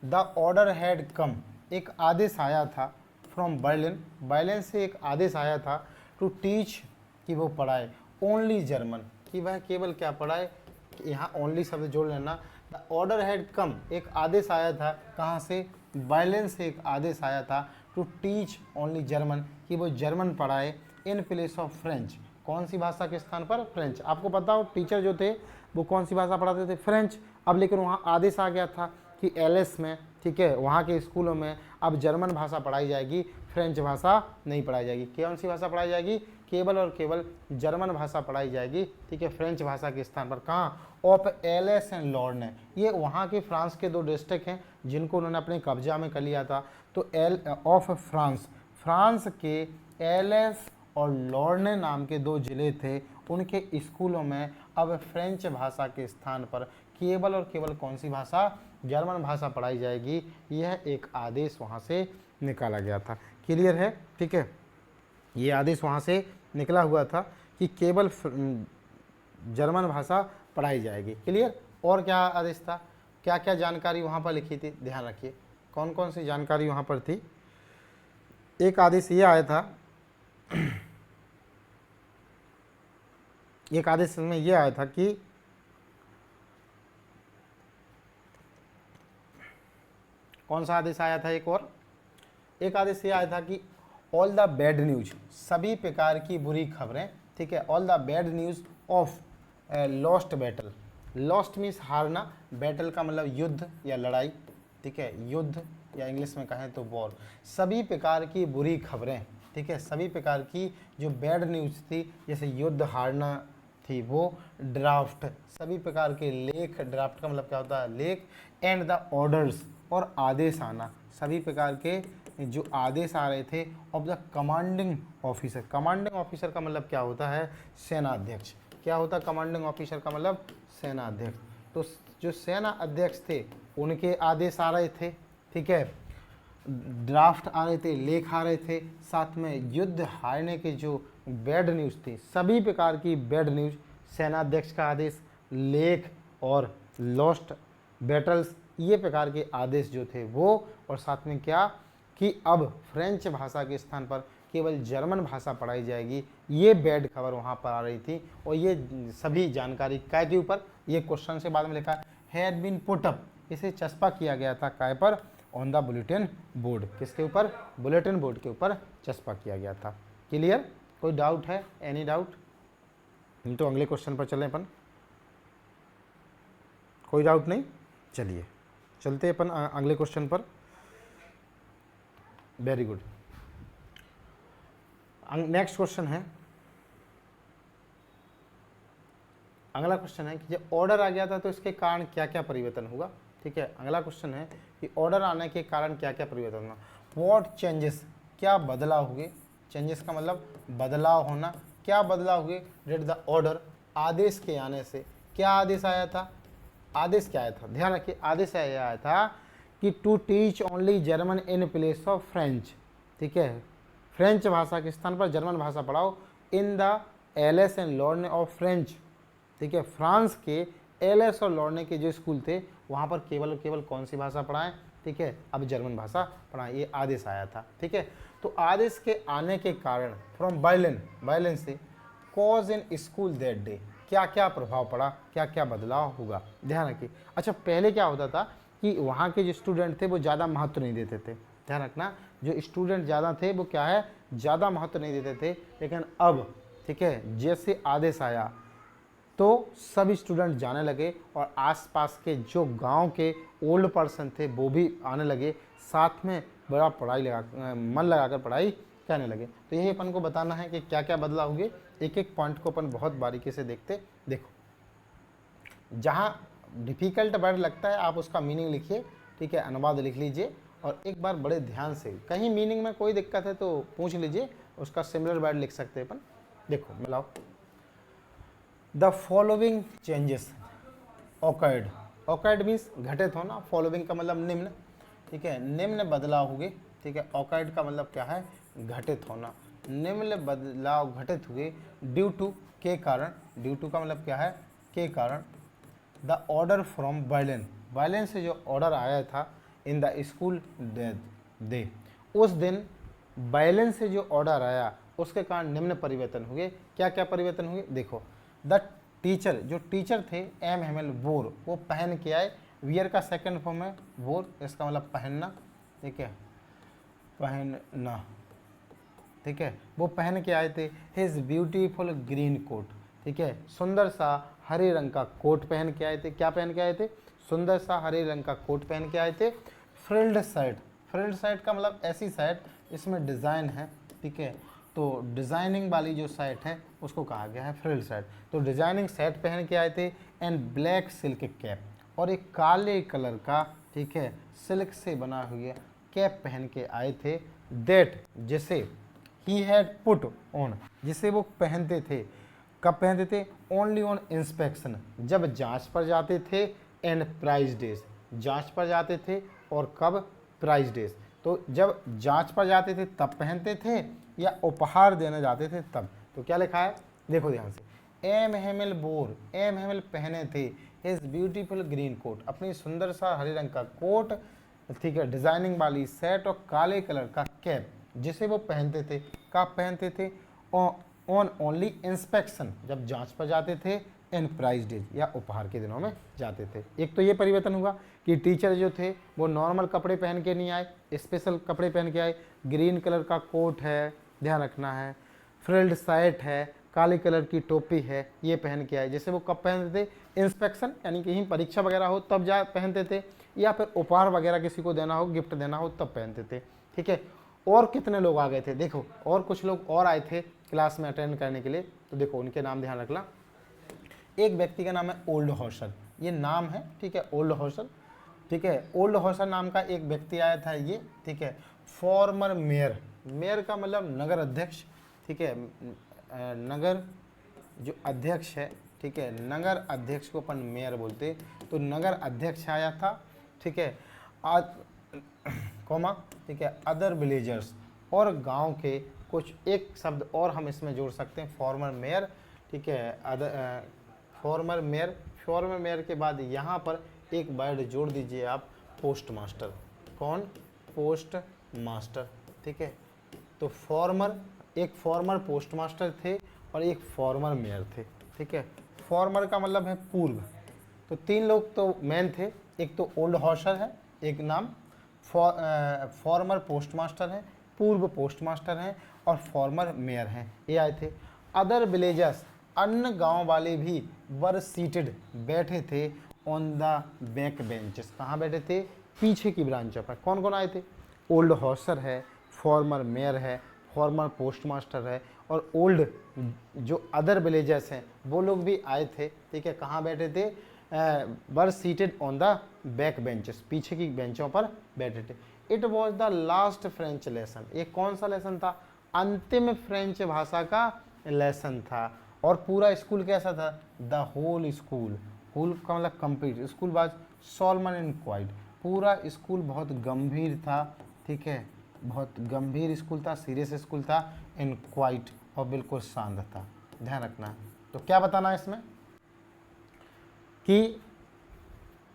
द ऑर्डर हैड कम, एक आदेश आया था फ्रॉम बर्लिन, बर्लिन से एक आदेश आया था टू टीच, कि वो पढ़ाए ओनली जर्मन, कि वह केवल क्या पढ़ाए, यहाँ ओनली शब्द जोड़ लेना। द ऑर्डर हैड कम, एक आदेश आया था, कहाँ से, बर्लिन से एक आदेश आया था टू टीच ओनली जर्मन, कि वो जर्मन पढ़ाए इन प्लेस ऑफ फ्रेंच, कौन सी भाषा के स्थान पर, फ्रेंच। आपको पता हो टीचर जो थे वो कौन सी भाषा पढ़ाते थे, फ्रेंच। अब लेकिन वहाँ आदेश आ गया था कि एलएस में, ठीक है, वहाँ के स्कूलों में अब जर्मन भाषा पढ़ाई जाएगी, फ्रेंच भाषा नहीं पढ़ाई जाएगी। कौन सी भाषा पढ़ाई जाएगी, केवल और केवल जर्मन भाषा पढ़ाई जाएगी, ठीक है, फ्रेंच भाषा के स्थान पर। कहाँ, ऑफ एलएस एंड लॉर्ने, ये वहाँ के फ्रांस के दो डिस्ट्रिक्ट हैं जिनको उन्होंने अपने कब्जा में कर लिया था। तो एल ऑफ फ्रांस, फ्रांस के एलएस और लॉर्ने नाम के दो जिले थे, उनके स्कूलों में अब फ्रेंच भाषा के स्थान पर केवल और केवल कौन सी भाषा, जर्मन भाषा पढ़ाई जाएगी। यह एक आदेश वहाँ से निकाला गया था। क्लियर है, ठीक है, ये आदेश वहाँ से निकला हुआ था कि केवल जर्मन भाषा पढ़ाई जाएगी। क्लियर। और क्या आदेश था, क्या क्या जानकारी वहाँ पर लिखी थी, ध्यान रखिए कौन कौन सी जानकारी वहाँ पर थी। एक आदेश ये आया था, एक आदेश में ये आया था कि कौन सा आदेश आया था, एक आदेश ये आया था कि ऑल द बैड न्यूज, सभी प्रकार की बुरी खबरें, ठीक है, all the bad news of lost battle, lost means हारना, बैटल का मतलब युद्ध या लड़ाई, ठीक है, युद्ध या इंग्लिश में कहें तो वॉर, सभी प्रकार की बुरी खबरें, ठीक है, सभी प्रकार की जो बैड न्यूज थी, जैसे युद्ध हारना थी वो, ड्राफ्ट, सभी प्रकार के लेख, ड्राफ्ट का मतलब क्या होता है, लेख, एंड द ऑर्डर्स, और आदेश आना, सभी प्रकार के जो आदेश आ रहे थे of the commanding officer. Commanding officer का मतलब क्या होता है, सेना अध्यक्ष। क्या होता है कमांडिंग ऑफिसर का मतलब, सेना अध्यक्ष। तो जो सेना अध्यक्ष थे उनके आदेश आ रहे थे, ठीक है, ड्राफ्ट आ रहे थे, लेख आ रहे थे, साथ में युद्ध हारने के जो बैड न्यूज़ थी, सभी प्रकार की बैड न्यूज़, सेनाध्यक्ष का आदेश, लेख और लॉस्ट बैटल्स, ये प्रकार के आदेश जो थे वो, और साथ में क्या कि अब फ्रेंच भाषा के स्थान पर केवल जर्मन भाषा पढ़ाई जाएगी, ये बैड खबर वहाँ पर आ रही थी। और ये सभी जानकारी काय के ऊपर, ये क्वेश्चन से बाद में लिखा हैड बीन पुट अप, इसे चस्पा किया गया था काय पर, ऑन द बुलेटिन बोर्ड, किसके ऊपर, बुलेटिन बोर्ड के ऊपर चस्पा किया गया था। क्लियर। कोई डाउट है, एनी डाउट, हम तो अगले क्वेश्चन पर चलें अपन, कोई डाउट नहीं, चलिए चलते अपन अगले क्वेश्चन पर। Very good. नेक्स्ट क्वेश्चन है, अगला क्वेश्चन है कि जब ऑर्डर आ गया था तो इसके कारण क्या क्या परिवर्तन हुआ। ठीक है, अगला क्वेश्चन है कि ऑर्डर आने के कारण क्या क्या परिवर्तन हुआ। व्हाट चेंजेस, क्या बदलाव हुए। चेंजेस का मतलब बदलाव होना, क्या बदलाव हुए डिड द ऑर्डर, आदेश के आने से। क्या आदेश आया था, आदेश क्या आया था, ध्यान रखिए, आदेश आया था कि to teach only German in place of French. ठीक है, फ्रेंच भाषा के स्थान पर जर्मन भाषा पढ़ाओ। In the Alsace and Lorraine of French. ठीक है, फ्रांस के एलेस और लॉर्ने के जो स्कूल थे वहाँ पर केवल केवल कौन सी भाषा पढ़ाएं। ठीक है, अब जर्मन भाषा पढ़ाएं, ये आदेश आया था। ठीक है, तो आदेश के आने के कारण फ्रॉम बाइलेन, बाइलेन से cause in school that day, क्या क्या प्रभाव पड़ा, क्या क्या बदलाव होगा, ध्यान रखिए। अच्छा, पहले क्या होता था कि वहाँ के जो स्टूडेंट थे वो ज़्यादा महत्व नहीं देते थे, ध्यान रखना, जो स्टूडेंट ज़्यादा थे वो क्या है, ज़्यादा महत्व नहीं देते थे। लेकिन अब ठीक है, जैसे आदेश आया तो सभी स्टूडेंट जाने लगे और आसपास के जो गांव के ओल्ड पर्सन थे वो भी आने लगे, साथ में बड़ा पढ़ाई लगा, मन लगाकर पढ़ाई करने लगे। तो यही अपन को बताना है कि क्या क्या बदलाव हुए, एक एक पॉइंट को अपन बहुत बारीकी से देखते। देखो, जहाँ डिफ़िकल्ट वर्ड लगता है आप उसका मीनिंग लिखिए। ठीक है, अनुवाद लिख लीजिए और एक बार बड़े ध्यान से, कहीं मीनिंग में कोई दिक्कत है तो पूछ लीजिए, उसका सिमिलर वर्ड लिख सकते हैं अपन। देखो मिलाओ, the following changes awkward, awkward means घटित होना, फॉलोइंग का मतलब निम्न। ठीक है, निम्न बदलाव हुए। ठीक है, ऑकर्ड का मतलब क्या है, घटित होना, निम्न बदलाव घटित हुए ड्यू टू, के कारण, ड्यू टू का मतलब क्या है, के कारण। The order from bylane, bylane से जो ऑर्डर आया था इन द स्कूल दे, उस दिन बाइलेन से जो ऑर्डर आया उसके कारण निम्न परिवर्तन हुए। क्या क्या परिवर्तन हुए, देखो, द टीचर, जो टीचर थे एम हेमल वोर, वो पहन के आए, वियर का सेकंड फॉर्म है वोर, इसका मतलब पहनना। ठीक है, पहनना। ठीक है, वो पहन के आए थे हिज ब्यूटीफुल ग्रीन कोट। ठीक है, सुंदर सा हरे रंग का कोट पहन के आए थे। क्या पहन के आए थे, सुंदर सा हरे रंग का कोट पहन के आए थे। फ्रिल्ड शर्ट, फ्रिल्ड शर्ट का मतलब ऐसी शर्ट इसमें डिज़ाइन है। ठीक है, तो डिज़ाइनिंग वाली जो शर्ट है उसको कहा गया है फ्रिल्ड शर्ट। तो डिज़ाइनिंग शर्ट पहन के आए थे एंड ब्लैक सिल्क कैप, और एक काले कलर का, ठीक है, सिल्क से बना हुआ कैप पहन के आए थे। दैट, जिसे ही हैड पुट ऑन, जिसे वो पहनते थे, कब पहनते थे, ओनली ऑन इंस्पेक्शन, जब जांच पर जाते थे, एंड प्राइज डेज, जांच पर जाते थे और कब, प्राइज डेज। तो जब जांच पर जाते थे तब पहनते थे या उपहार देने जाते थे तब। तो क्या लिखा है, देखो ध्यान से, M Hamel wore, M Hamel पहने थे हिज ब्यूटीफुल ग्रीन कोट, अपनी सुंदर सा हरे रंग का कोट, ठीक है, डिजाइनिंग वाली सेट और काले कलर का कैप, जिसे वो पहनते थे, कब पहनते थे, ऑन ओनली इंस्पेक्शन, जब जांच पर जाते थे, एंड प्राइज डेज, या उपहार के दिनों में जाते थे। एक तो ये परिवर्तन हुआ कि टीचर जो थे वो नॉर्मल कपड़े पहन के नहीं आए, स्पेशल कपड़े पहन के आए। ग्रीन कलर का कोट है, ध्यान रखना है, फ्रिल्ड शर्ट है, काले कलर की टोपी है, ये पहन के आए। जैसे वो कब पहनते थे, इंस्पेक्शन यानी कहीं परीक्षा वगैरह हो तब जा पहनते थे, या फिर उपहार वगैरह किसी को देना हो, गिफ्ट देना हो तब पहनते थे। ठीक है, और कितने लोग आ गए थे, देखो, और कुछ लोग और आए थे क्लास में अटेंड करने के लिए, तो देखो उनके नाम ध्यान रखना। एक व्यक्ति का नाम है ओल्ड हॉर्सर, ये नाम है, ठीक है, ओल्ड हॉर्सर। ठीक है, ओल्ड हॉर्सर नाम का एक व्यक्ति आया था ये। ठीक है, फॉर्मर मेयर, मेयर का मतलब नगर अध्यक्ष। ठीक है, नगर जो अध्यक्ष है, ठीक है, नगर अध्यक्ष को अपन मेयर बोलते, तो नगर अध्यक्ष आया था। ठीक है, आज कॉमा, ठीक है, अदर विलेजर्स, और गांव के कुछ, एक शब्द और हम इसमें जोड़ सकते हैं, फॉर्मर मेयर। ठीक है, other farmer mayor, farmer mayor के बाद यहाँ पर एक वर्ड जोड़ दीजिए आप, पोस्ट मास्टर। कौन, पोस्ट मास्टर। ठीक है, तो फॉर्मर, एक फॉर्मर पोस्ट मास्टर थे और एक फॉर्मर मेयर थे। ठीक है, फॉर्मर का मतलब है पूर्व, तो तीन लोग तो मेन थे, एक तो ओल्ड हॉर्सर है, एक नाम फॉर्मर पोस्ट मास्टर है, पूर्व पोस्ट मास्टर हैं, और फॉर्मर मेयर हैं, ये आए थे। अदर विलेजर्स, अन्य गांव वाले भी वर सीटेड बैठे थे ऑन द बैक बेंचेस। कहाँ बैठे थे? पीछे की ब्रांचों पर। कौन कौन आए थे? ओल्ड हॉसर है, फॉर्मर मेयर है, फॉर्मर पोस्टमास्टर है, और ओल्ड जो अदर विलेजर्स हैं वो लोग भी आए थे। ठीक है, कहाँ बैठे थे? Were seated on the back benches, पीछे की बेंचों पर बैठे थे। It was the last French lesson. ये कौन सा लेसन था? अंतिम फ्रेंच भाषा का लेसन था। और पूरा स्कूल कैसा था? द होल स्कूल, होल का मतलब complete school was Solomon and quite. पूरा स्कूल बहुत गंभीर था। ठीक है, बहुत गंभीर स्कूल था, सीरियस स्कूल था, एंड क्वाइट, और बिल्कुल शांत था। ध्यान रखना। तो क्या बताना है इसमें कि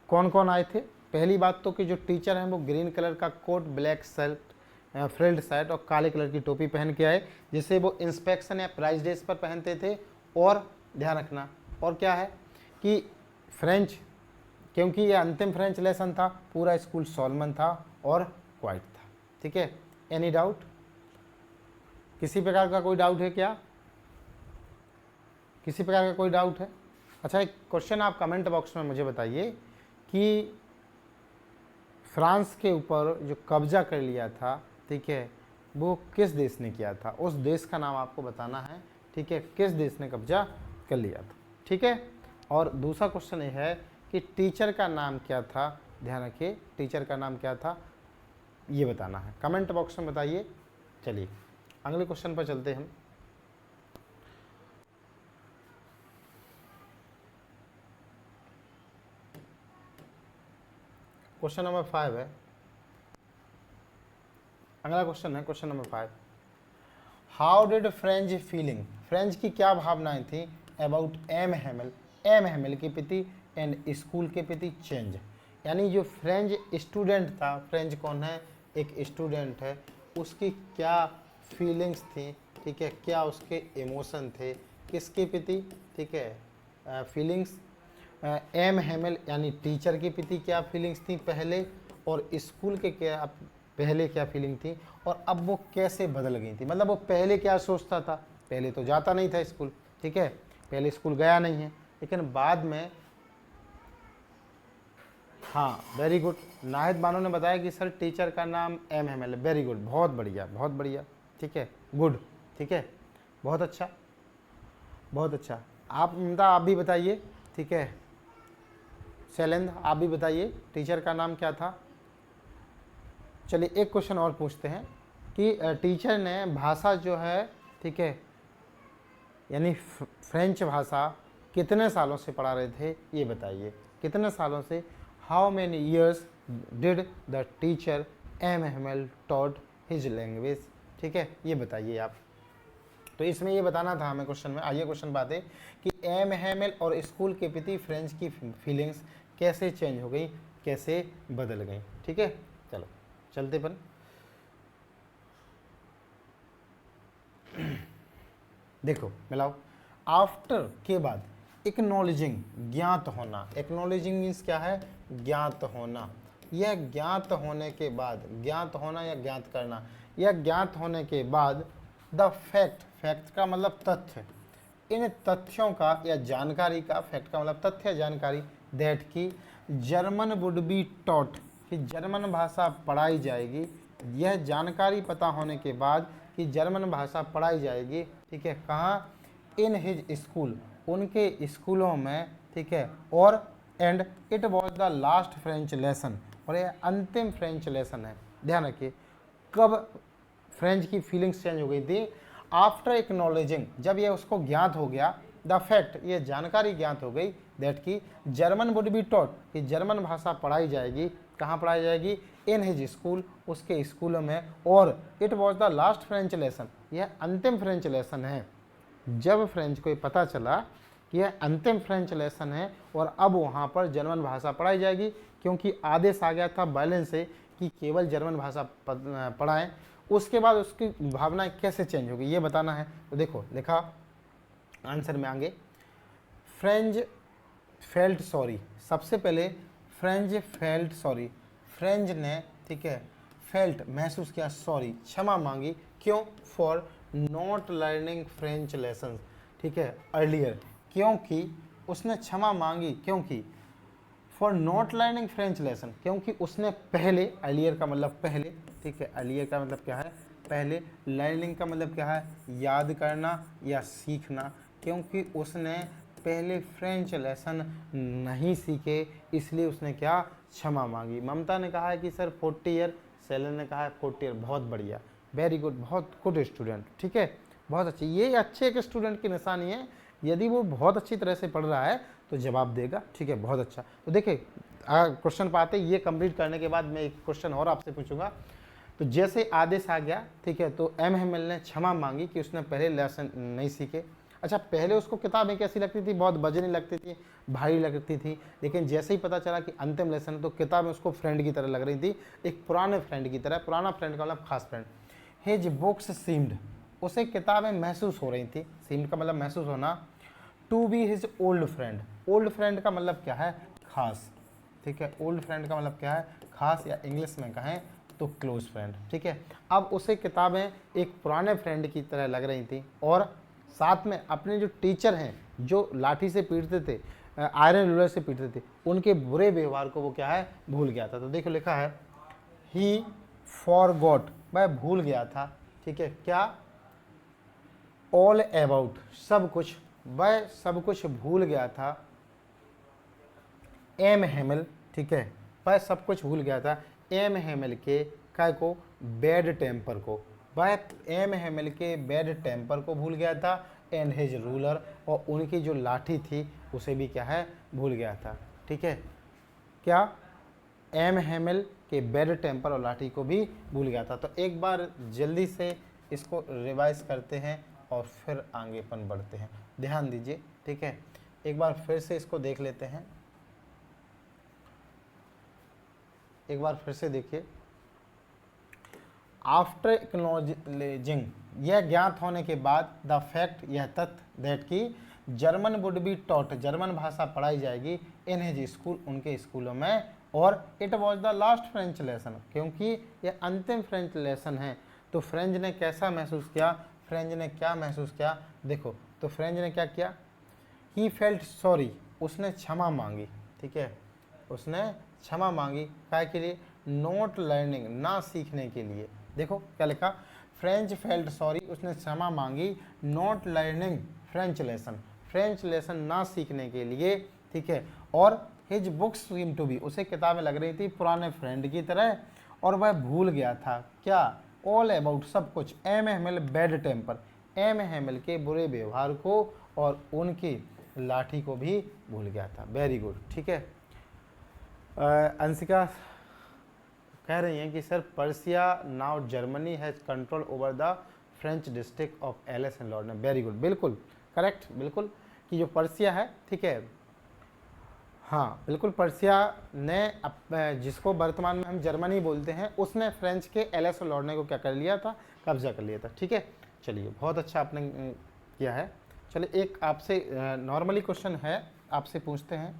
कौन कौन आए थे? पहली बात तो कि जो टीचर हैं वो ग्रीन कलर का coat, black shirt, frilled shirt और काले कलर की टोपी पहन के आए, जिसे वो इंस्पेक्शन या प्राइज डेज पर पहनते थे। और ध्यान रखना, और क्या है कि फ्रेंच, क्योंकि ये अंतिम फ्रेंच लेसन था, पूरा स्कूल सोलमन था और क्वाइट था। ठीक है, एनी डाउट? किसी प्रकार का कोई डाउट है क्या? किसी प्रकार का कोई डाउट है? अच्छा, एक क्वेश्चन आप कमेंट बॉक्स में मुझे बताइए कि फ्रांस के ऊपर जो कब्जा कर लिया था, ठीक है, वो किस देश ने किया था? उस देश का नाम आपको बताना है। ठीक है, किस देश ने कब्जा कर लिया था? ठीक है, और दूसरा क्वेश्चन ये है कि टीचर का नाम क्या था? ध्यान रखिए, टीचर का नाम क्या था ये बताना है, कमेंट बॉक्स में बताइए। चलिए अगले क्वेश्चन पर चलते हैं हम। क्वेश्चन नंबर 5 है, अगला क्वेश्चन है question number 5। How did French feeling, French की क्या भावनाएं थी अबाउट एम हेमल के प्रति एंड स्कूल के प्रति चेंज? यानी जो फ्रेंच स्टूडेंट था, फ्रेंच कौन है? एक स्टूडेंट है, उसकी क्या फीलिंग्स थी? ठीक है, क्या उसके इमोशन थे किसके प्रति? ठीक है, फीलिंग्स एम हेमल यानी टीचर के प्रति क्या फीलिंग्स थी पहले, और स्कूल के क्या पहले क्या फीलिंग थी, और अब वो कैसे बदल गई थी। मतलब वो पहले क्या सोचता था? पहले तो जाता नहीं था स्कूल, ठीक है, पहले स्कूल गया नहीं है, लेकिन बाद में, हाँ वेरी गुड, नाहिद बानो ने बताया कि सर टीचर का नाम एम हेमल है। वेरी गुड, बहुत बढ़िया बहुत बढ़िया। ठीक है, गुड, ठीक है, बहुत अच्छा बहुत अच्छा। आप ममता आप भी बताइए। ठीक है, शैलेंद्र आप भी बताइए टीचर का नाम क्या था। चलिए एक क्वेश्चन और पूछते हैं कि टीचर ने भाषा जो है, ठीक है, यानी फ्रेंच भाषा कितने सालों से पढ़ा रहे थे ये बताइए, कितने सालों से? How many years did the teacher M Hamel taught his language? ठीक है, ये बताइए आप। तो इसमें ये बताना था हमें क्वेश्चन में। आइए क्वेश्चन बात है कि एम हेमल और स्कूल के प्रति फ्रेंच की फीलिंग्स कैसे चेंज हो गई, कैसे बदल गई। ठीक है, चलो चलते पर। देखो मिलाओ, आफ्टर के बाद एक्नॉलेजिंग, ज्ञात होना। एक्नॉलेजिंग मीन्स क्या है? ज्ञात होना। यह ज्ञात होने के बाद, ज्ञात होना या ज्ञात करना, यह ज्ञात होने के बाद द फैक्ट, फैक्ट का मतलब तथ्य, इन तथ्यों का या जानकारी का, फैक्ट का मतलब तथ्य या जानकारी, दैट की जर्मन वुड बी टॉट, कि जर्मन भाषा पढ़ाई जाएगी। यह जानकारी पता होने के बाद कि जर्मन भाषा पढ़ाई जाएगी, ठीक है, कहाँ? इन हिज स्कूल, उनके स्कूलों में, ठीक है, और and it was the last French lesson, और यह अंतिम फ्रेंच लेसन है। ध्यान रखिए, कब फ्रेंच की फीलिंग्स चेंज हो गई थी? आफ्टर एक्नॉलेजिंग, जब यह उसको ज्ञात हो गया, द फैक्ट, ये जानकारी ज्ञात हो गई, दैट की जर्मन वुड बी टॉट, कि जर्मन भाषा पढ़ाई जाएगी। कहाँ पढ़ाई जाएगी? इन हिज स्कूल, उसके स्कूलों में, और it was the last French lesson, यह अंतिम फ्रेंच लेसन है। जब फ्रेंच को पता चला कि यह अंतिम फ्रेंच लेसन है और अब वहाँ पर जर्मन भाषा पढ़ाई जाएगी, क्योंकि आदेश आ गया था बैलेन से कि केवल जर्मन भाषा पढ़ाएं, उसके बाद उसकी भावनाएं कैसे चेंज होगी ये बताना है। तो देखो लिखा आंसर में आगे, फ्रेंच फेल्ट सॉरी, सबसे पहले फ्रेंच फेल्ट सॉरी, फ्रेंच ने, ठीक है, फेल्ट महसूस किया, सॉरी क्षमा मांगी, क्यों? For not learning French lesson, ठीक है, अर्लियर, क्योंकि उसने क्षमा मांगी, क्योंकि for not learning French lesson, क्योंकि उसने पहले, अर्लियर का मतलब पहले, ठीक है, अर्लियर का मतलब क्या है, पहले, लर्निंग का मतलब क्या है, याद करना या सीखना, क्योंकि उसने पहले फ्रेंच लेसन नहीं सीखे इसलिए उसने क्या, क्षमा मांगी। ममता ने कहा है कि सर 40 ईयर, सेलन ने कहा है 40 ईयर, बहुत बढ़िया, वेरी गुड, बहुत गुड स्टूडेंट, ठीक है, बहुत अच्छी, ये अच्छे एक स्टूडेंट की निशानी है, यदि वो बहुत अच्छी तरह से पढ़ रहा है तो जवाब देगा, ठीक है, बहुत अच्छा। तो देखिए क्वेश्चन पर आते, ये कंप्लीट करने के बाद मैं एक क्वेश्चन और आपसे पूछूंगा। तो जैसे आदेश आ गया, ठीक है, तो एम ने क्षमा मांगी कि उसने पहले लेसन नहीं सीखे। अच्छा, पहले उसको किताबें कैसी लगती थी, बहुत वजनी लगती थी, भारी लगती थी, लेकिन जैसे ही पता चला कि अंतिम लेसन, तो किताबें उसको फ्रेंड की तरह लग रही थी, एक पुराने फ्रेंड की तरह। पुराना फ्रेंड का मतलब खास फ्रेंड। हिज बुक्स सीम्ड, उसे किताबें महसूस हो रही थी, सीम्ड का मतलब महसूस होना, to be his old friend, old friend का मतलब क्या है, खास, ठीक है, ओल्ड फ्रेंड का मतलब क्या है, खास, या इंग्लिश में कहें तो क्लोज फ्रेंड, ठीक है। अब उसे किताबें एक पुराने फ्रेंड की तरह लग रही थी, और साथ में अपने जो टीचर हैं, जो लाठी से पीटते थे, आयरन रूलर से पीटते थे, उनके बुरे व्यवहार को वो क्या है, भूल गया था। तो देखो लिखा है ही फॉरगॉट, वह भूल गया था, ठीक है, क्या, ऑल अबाउट, सब कुछ, वह सब कुछ भूल गया था, एम हेमल, ठीक है, वह सब कुछ भूल गया था एम हेमल के काय को, बैड टेम्पर को, वह एम हेमल के बैड टेम्पर को भूल गया था, एंड हिज रूलर, और उनकी जो लाठी थी उसे भी क्या है, भूल गया था, ठीक है, क्या, एम हेमल के बैड टेम्पर और लाठी को भी भूल गया था। तो एक बार जल्दी से इसको रिवाइज करते हैं और फिर आगेपन बढ़ते हैं, ध्यान दीजिए, ठीक है, एक बार फिर से इसको देख लेते हैं, एक बार फिर से देखिए। आफ्टर एक्नॉलेजिंग, यह ज्ञात होने के बाद, द फैक्ट, यह तथ्य, दैट की German would be taught, German भाषा पढ़ाई जाएगी, इन हिज स्कूल, उनके स्कूलों में, और it was the last French lesson, क्योंकि यह अंतिम फ्रेंच लेसन है। तो फ्रेंच ने कैसा महसूस किया, फ्रेंच ने क्या महसूस किया, देखो, तो फ्रेंच ने क्या किया, ही फेल्ट सॉरी, उसने क्षमा मांगी, ठीक है, उसने क्षमा मांगी, क्या के लिए, नॉट लर्निंग, ना सीखने के लिए। देखो क्या लिखा, फ्रेंच फेल्ट सॉरी, उसने क्षमा मांगी, not learning French lesson, French lesson ना सीखने के लिए, ठीक है, और his books seem to be, उसे किताबें लग रही थी पुराने फ्रेंड की तरह, और वह भूल गया था क्या, ऑल अबाउट, सब कुछ, M Hemal bad temper, M Hemal के बुरे व्यवहार को और उनकी लाठी को भी भूल गया था। वेरी गुड, ठीक है। अंशिका कह रही हैं कि sir Prussia now Germany has control over the French district of Alsace and lord. Very good, बिल्कुल करेक्ट, बिल्कुल, कि जो पर्सिया है, ठीक है, हाँ बिल्कुल, पर्सिया ने जिसको वर्तमान में हम जर्मनी बोलते हैं, उसने फ्रेंच के एलिस और लॉर्ड को क्या कर लिया था, कब्जा कर लिया था, ठीक है। चलिए बहुत अच्छा आपने किया है। चलिए एक आपसे नॉर्मली क्वेश्चन है, आपसे पूछते हैं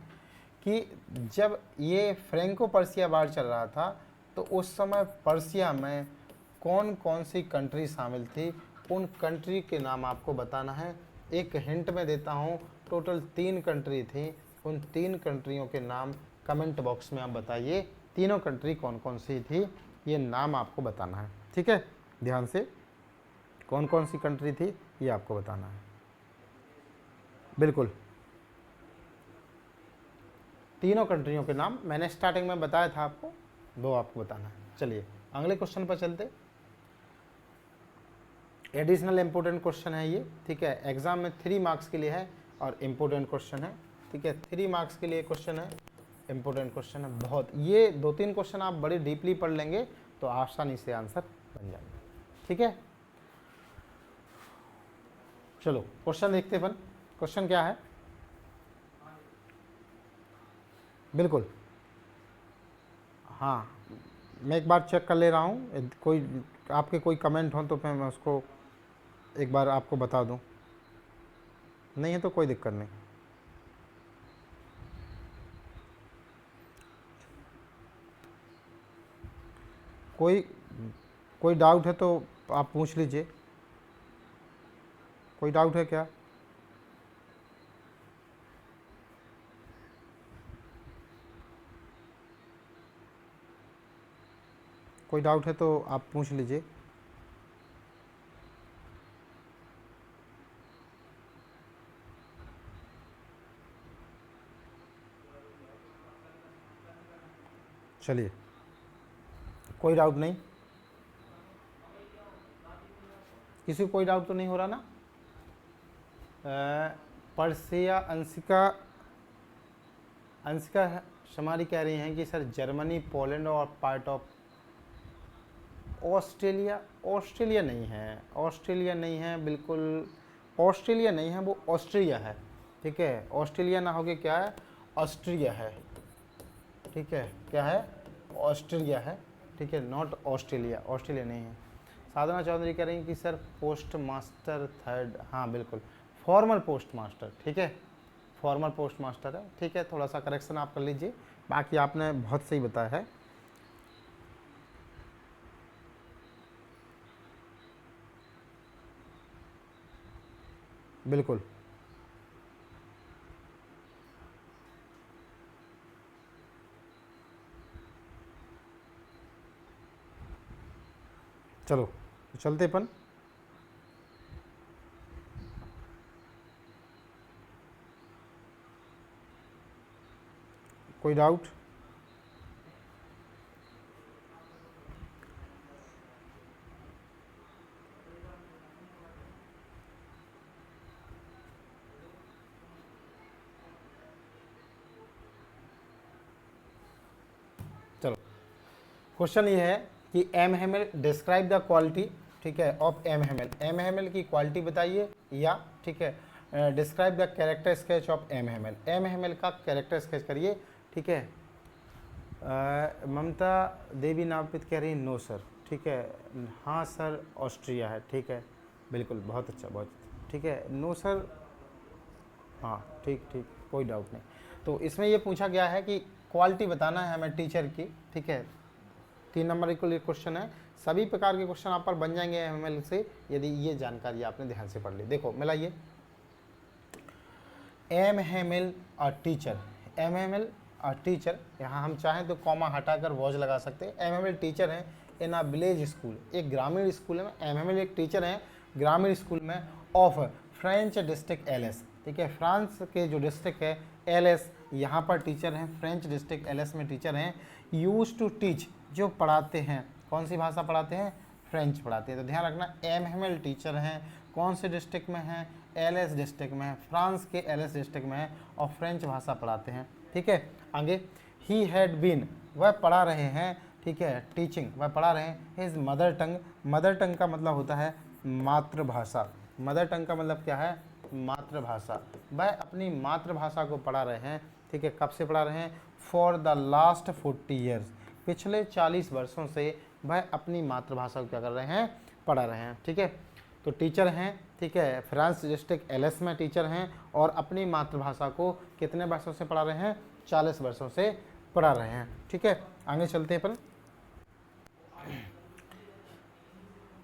कि जब ये फ्रेंको पर्सिया वार चल रहा था, तो उस समय पर्सिया में कौन कौन सी कंट्री शामिल थी, उन कंट्री के नाम आपको बताना है। एक हिंट में देता हूँ, टोटल 3 कंट्री थी, उन 3 कंट्रियों के नाम कमेंट बॉक्स में आप बताइए, तीनों कंट्री कौन कौन सी थी, ये नाम आपको बताना है, ठीक है, ध्यान से, कौन कौन सी कंट्री थी ये आपको बताना है, बिल्कुल, तीनों कंट्रियों के नाम मैंने स्टार्टिंग में बताया था आपको, वो आपको बताना है। चलिए अगले क्वेश्चन पर चलते, एडिशनल इंपॉर्टेंट क्वेश्चन है ये, ठीक है, एग्जाम में 3 मार्क्स के लिए है और इम्पोर्टेंट क्वेश्चन है, ठीक है, 3 मार्क्स के लिए क्वेश्चन है, इम्पोर्टेंट क्वेश्चन है बहुत, ये 2-3 क्वेश्चन आप बड़ी डीपली पढ़ लेंगे तो आसानी से आंसर बन जाएंगे, ठीक है। चलो क्वेश्चन देखते अपन, क्वेश्चन क्या है, बिल्कुल, हाँ मैं एक बार चेक कर ले रहा हूँ, कोई आपके कोई कमेंट हो तो मैं उसको एक बार आपको बता दूँ, नहीं है तो कोई दिक्कत नहीं। कोई कोई डाउट है तो आप पूछ लीजिए, कोई डाउट है क्या, कोई डाउट है तो आप पूछ लीजिए। चलिए, कोई डाउट नहीं, किसी को कोई डाउट तो नहीं हो रहा ना? परसिया अंशिका अंशिका शमारी कह रही हैं कि सर जर्मनी, पोलैंड और पार्ट ऑफ ऑस्ट्रेलिया। ऑस्ट्रेलिया नहीं है, ऑस्ट्रेलिया नहीं है, बिल्कुल ऑस्ट्रेलिया नहीं है, वो ऑस्ट्रिया है। ठीक है, ऑस्ट्रेलिया ना होके क्या है, ऑस्ट्रिया है। ठीक है, क्या है, ऑस्ट्रेलिया है। ठीक है, नॉट ऑस्ट्रेलिया, ऑस्ट्रेलिया नहीं है। साधना चौधरी कह रही हैं कि सर पोस्ट मास्टर थर्ड, हाँ बिल्कुल फॉर्मर पोस्ट मास्टर। ठीक है, फॉर्मर पोस्ट मास्टर है। ठीक है, थोड़ा सा करेक्शन आप कर लीजिए, बाकी आपने बहुत सही बताया है। बिल्कुल, चलो तो चलते अपन। कोई डाउट? चलो, क्वेश्चन ये है कि M Hamel describe the quality, ठीक है, of M Hamel. M Hamel की क्वालिटी बताइए, या ठीक है describe the character sketch of M Hamel. M Hamel का कैरेक्टर स्केच करिए। ठीक है, ममता देवी नापित कह रही नो सर। ठीक है, हाँ सर ऑस्ट्रिया है। ठीक है, बिल्कुल, बहुत अच्छा, बहुत ठीक है, नो सर, हाँ ठीक ठीक, कोई डाउट नहीं। तो इसमें ये पूछा गया है कि क्वालिटी बताना है हमें टीचर की। ठीक है, 3 नंबर के लिए क्वेश्चन है। सभी प्रकार के क्वेश्चन आप पर बन जाएंगे एमएमएल से, यदि ये जानकारी आपने ध्यान से पढ़ ली। देखो मिलाइए, M Hamel a teacher, M M a teacher, यहाँ हम चाहें तो कॉमा हटाकर वॉज लगा सकते हैं। एम एम टीचर हैं इन अ विलेज स्कूल, एक ग्रामीण स्कूल में एम एम एक टीचर हैं ग्रामीण स्कूल में, ऑफ फ्रेंच डिस्ट्रिक्ट एलएस। ठीक है, फ्रांस के जो डिस्ट्रिक्ट है एलएस, यहाँ पर टीचर हैं, फ्रेंच डिस्ट्रिक्ट एलएस में टीचर हैं। यूज टू टीच, जो पढ़ाते हैं, कौन सी भाषा पढ़ाते हैं, फ्रेंच पढ़ाते हैं। तो ध्यान रखना, एम हेमिल टीचर हैं, कौन से डिस्ट्रिक्ट में हैं, एलएस डिस्ट्रिक्ट में है, फ्रांस के एलएस डिस्ट्रिक्ट में है, और फ्रेंच भाषा पढ़ाते हैं। ठीक है, आगे, ही हैड बीन, वह पढ़ा रहे हैं। ठीक है, टीचिंग, वह पढ़ा रहे हैं, his mother tongue, mother tongue का मतलब होता है मातृभाषा, मदर टंग का मतलब क्या है, मातृभाषा। वह अपनी मातृभाषा को पढ़ा रहे हैं। ठीक है, कब से पढ़ा रहे हैं, फॉर द लास्ट 40 ईयर्स, पिछले 40 वर्षों से वह अपनी मातृभाषा को क्या कर रहे हैं, पढ़ा रहे हैं। ठीक है, तो टीचर हैं, ठीक है, फ्रांस डिस्ट्रिक्ट एलएस में टीचर हैं, और अपनी मातृभाषा को कितने वर्षों से पढ़ा रहे हैं, 40 वर्षों से पढ़ा रहे हैं। ठीक है, आगे चलते हैं अपन।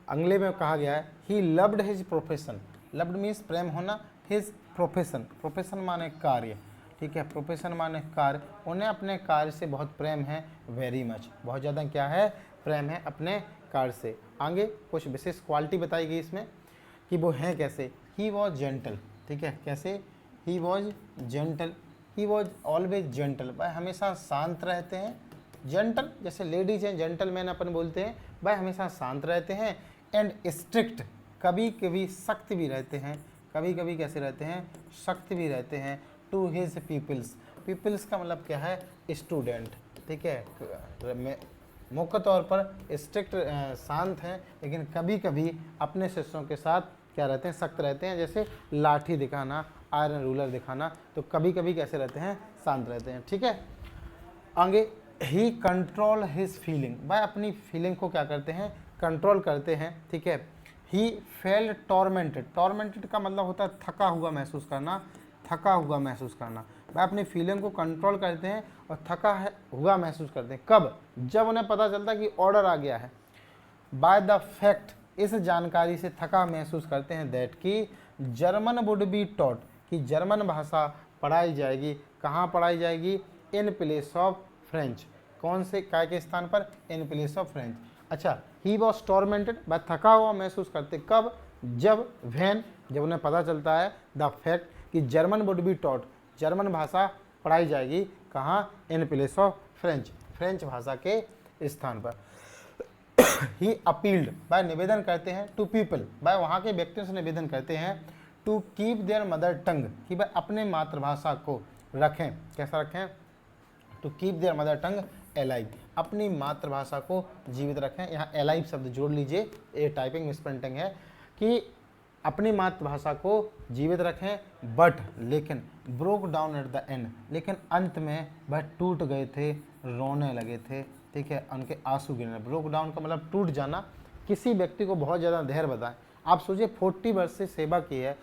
अगले में कहा गया है, he loved his profession, loved means प्रेम होना, हिज प्रोफेशन, प्रोफेशन माने कार्य। ठीक है, प्रोफेशन माने कार्य, उन्हें अपने कार्य से बहुत प्रेम है, वेरी मच, बहुत ज़्यादा क्या है, प्रेम है अपने कार्य से। आगे कुछ विशेष क्वालिटी बताई गई इसमें कि वो हैं कैसे, ही वॉज जेंटल। ठीक है, कैसे, he was gentle, he was always gentle, वह हमेशा शांत रहते हैं। जेंटल जैसे लेडीज हैं, जेंटलमैन अपन बोलते हैं, वह हमेशा शांत रहते हैं। एंड स्ट्रिक्ट, कभी कभी सख्त भी रहते हैं, कभी कभी कैसे रहते हैं, सख्त भी रहते हैं। टू हिज पीपल्स, पीपल्स का मतलब क्या है, स्टूडेंट। ठीक है, मुख्य तौर पर स्ट्रिक्ट शांत हैं, लेकिन कभी कभी अपने शिष्यों के साथ क्या रहते हैं, सख्त रहते हैं। जैसे लाठी दिखाना, आयरन रूलर दिखाना, तो कभी कभी कैसे रहते हैं, शांत रहते हैं। ठीक है, आगे, ही कंट्रोल हिज फीलिंग, वह अपनी फीलिंग को क्या करते हैं, कंट्रोल करते हैं। ठीक है, ही फेल टॉर्मेंटेड, टॉर्मेंटेड का मतलब होता है थका हुआ महसूस करना, थका हुआ महसूस करना। वह अपनी फीलिंग को कंट्रोल करते हैं और थका हुआ महसूस करते हैं। कब, जब उन्हें पता चलता है कि ऑर्डर आ गया है। बाय द फैक्ट, इस जानकारी से थका महसूस करते हैं, दैट कि जर्मन वुड बी टॉट, कि जर्मन भाषा पढ़ाई जाएगी, कहाँ पढ़ाई जाएगी, इन प्लेस ऑफ फ्रेंच, कौन से काय के स्थान पर, इन प्लेस ऑफ फ्रेंच, अच्छा, ही वॉज टॉर्मेंटेड, वह थका हुआ महसूस करते, कब, जब, व्हेन, जब उन्हें पता चलता है द फैक्ट कि German would be taught, German भाषा पढ़ाई जाएगी कहाँ, इन प्लेस ऑफ फ्रेंच, फ्रेंच भाषा के स्थान पर। ही अपील्ड, वह निवेदन करते हैं, टू पीपल, वह वहाँ के व्यक्तियों से निवेदन करते हैं, to keep their mother tongue, कि वह अपने मातृभाषा को रखें, कैसा रखें, to keep their mother tongue alive, अपनी मातृभाषा को जीवित रखें। यहाँ एलाइव शब्द जोड़ लीजिए, ये टाइपिंग मिसप्रिंटिंग है, कि अपनी मातृभाषा को जीवित रखें, बट लेकिन broke down at the end, लेकिन अंत में वह टूट गए थे, रोने लगे थे, ठीक है, उनके आंसू गिरने। ब्रोक डाउन का मतलब टूट जाना, किसी व्यक्ति को बहुत ज़्यादा धैर्य बताएं। आप सोचिए 40 वर्ष से सेवा की है,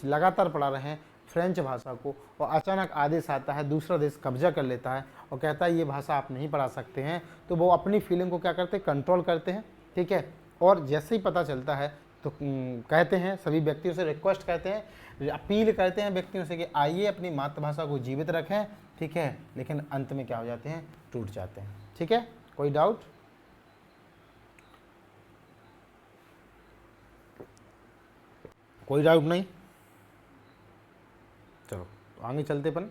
लगातार पढ़ा रहे हैं फ्रेंच भाषा को, और अचानक आदेश आता है, दूसरा देश कब्जा कर लेता है और कहता है ये भाषा आप नहीं पढ़ा सकते हैं, तो वो अपनी फीलिंग को क्या करते हैं, कंट्रोल करते हैं, ठीक है। और जैसे ही पता चलता है तो कहते हैं, सभी व्यक्तियों से रिक्वेस्ट करते हैं, अपील करते हैं व्यक्तियों से कि आइए अपनी मातृभाषा को जीवित रखें, ठीक है, लेकिन अंत में क्या हो जाते हैं, टूट जाते हैं, ठीक है। कोई डाउट? कोई डाउट नहीं? चलो तो आगे चलते अपन।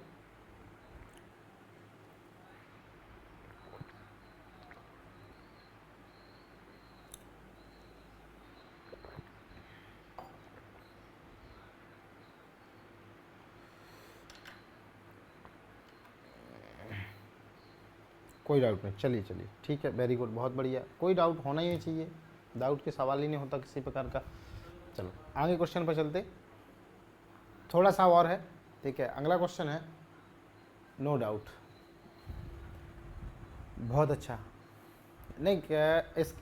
कोई डाउट नहीं, चलिए चलिए, ठीक है, वेरी गुड, बहुत बढ़िया, कोई डाउट होना ही नहीं चाहिए, डाउट के सवाल ही नहीं होता किसी प्रकार का। चलो आगे क्वेश्चन पर चलते, थोड़ा सा और है, ठीक है। अगला क्वेश्चन है, नो डाउट, बहुत अच्छा, नहीं इस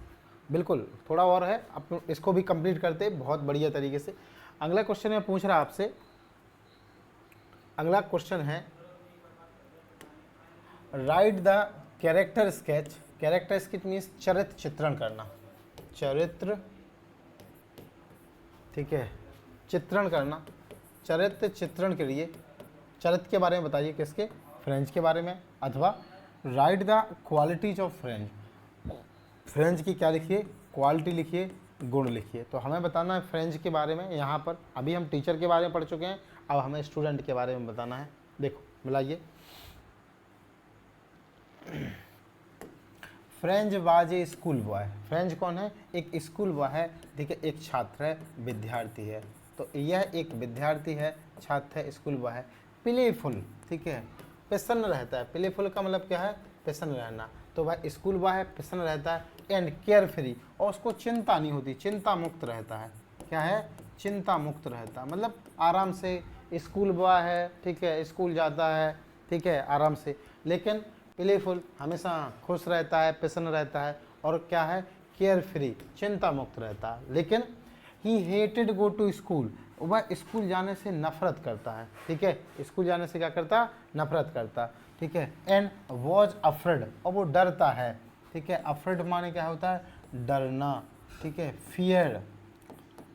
बिल्कुल थोड़ा और है, अब इसको भी कंप्लीट करते बहुत बढ़िया तरीके से। अगला क्वेश्चन मैं पूछ रहा आपसे, अगला क्वेश्चन है, right the character sketch, character sketch means चरित्र चित्रण करना, चरित्र, ठीक है, चित्रण करना, चरित्र चित्रण के लिए चरित्र के बारे में बताइए, किसके, फ्रेंच के बारे में, अथवा right the qualities of French, French की क्या लिखिए, क्वालिटी लिखिए, गुण लिखिए। तो हमें बताना है फ्रेंच के बारे में, यहाँ पर अभी हम टीचर के बारे में पढ़ चुके हैं, अब हमें स्टूडेंट के बारे में बताना है। देखो मिलाइए, Franz was a school boy, Franz कौन है, एक स्कूल बॉय है, ठीक है, एक छात्र है, विद्यार्थी है, तो यह एक विद्यार्थी है, छात्र है, स्कूल बॉय है, प्लेफुल, ठीक है, प्रसन्न रहता है, प्लेफुल का मतलब क्या है, प्रसन्न रहना, तो वह स्कूल बॉय है, प्रसन्न रहता है, एंड केयर फ्री, और उसको चिंता नहीं होती, चिंता मुक्त रहता है, क्या है, चिंता मुक्त रहता है, मतलब आराम से स्कूल बॉय है, ठीक है, स्कूल जाता है, ठीक है, आराम से, लेकिन प्लेफुल हमेशा खुश रहता है, प्रसन्न रहता है, और क्या है, केयर फ्री, चिंता मुक्त रहता है। लेकिन ही हेटेड गो टू स्कूल, वह स्कूल जाने से नफरत करता है, ठीक है, स्कूल जाने से क्या करता, नफरत करता, ठीक है, एंड वॉज अफ्रेड, और वो डरता है, ठीक है, अफ्रेड माने क्या होता है, डरना, ठीक है, फियर,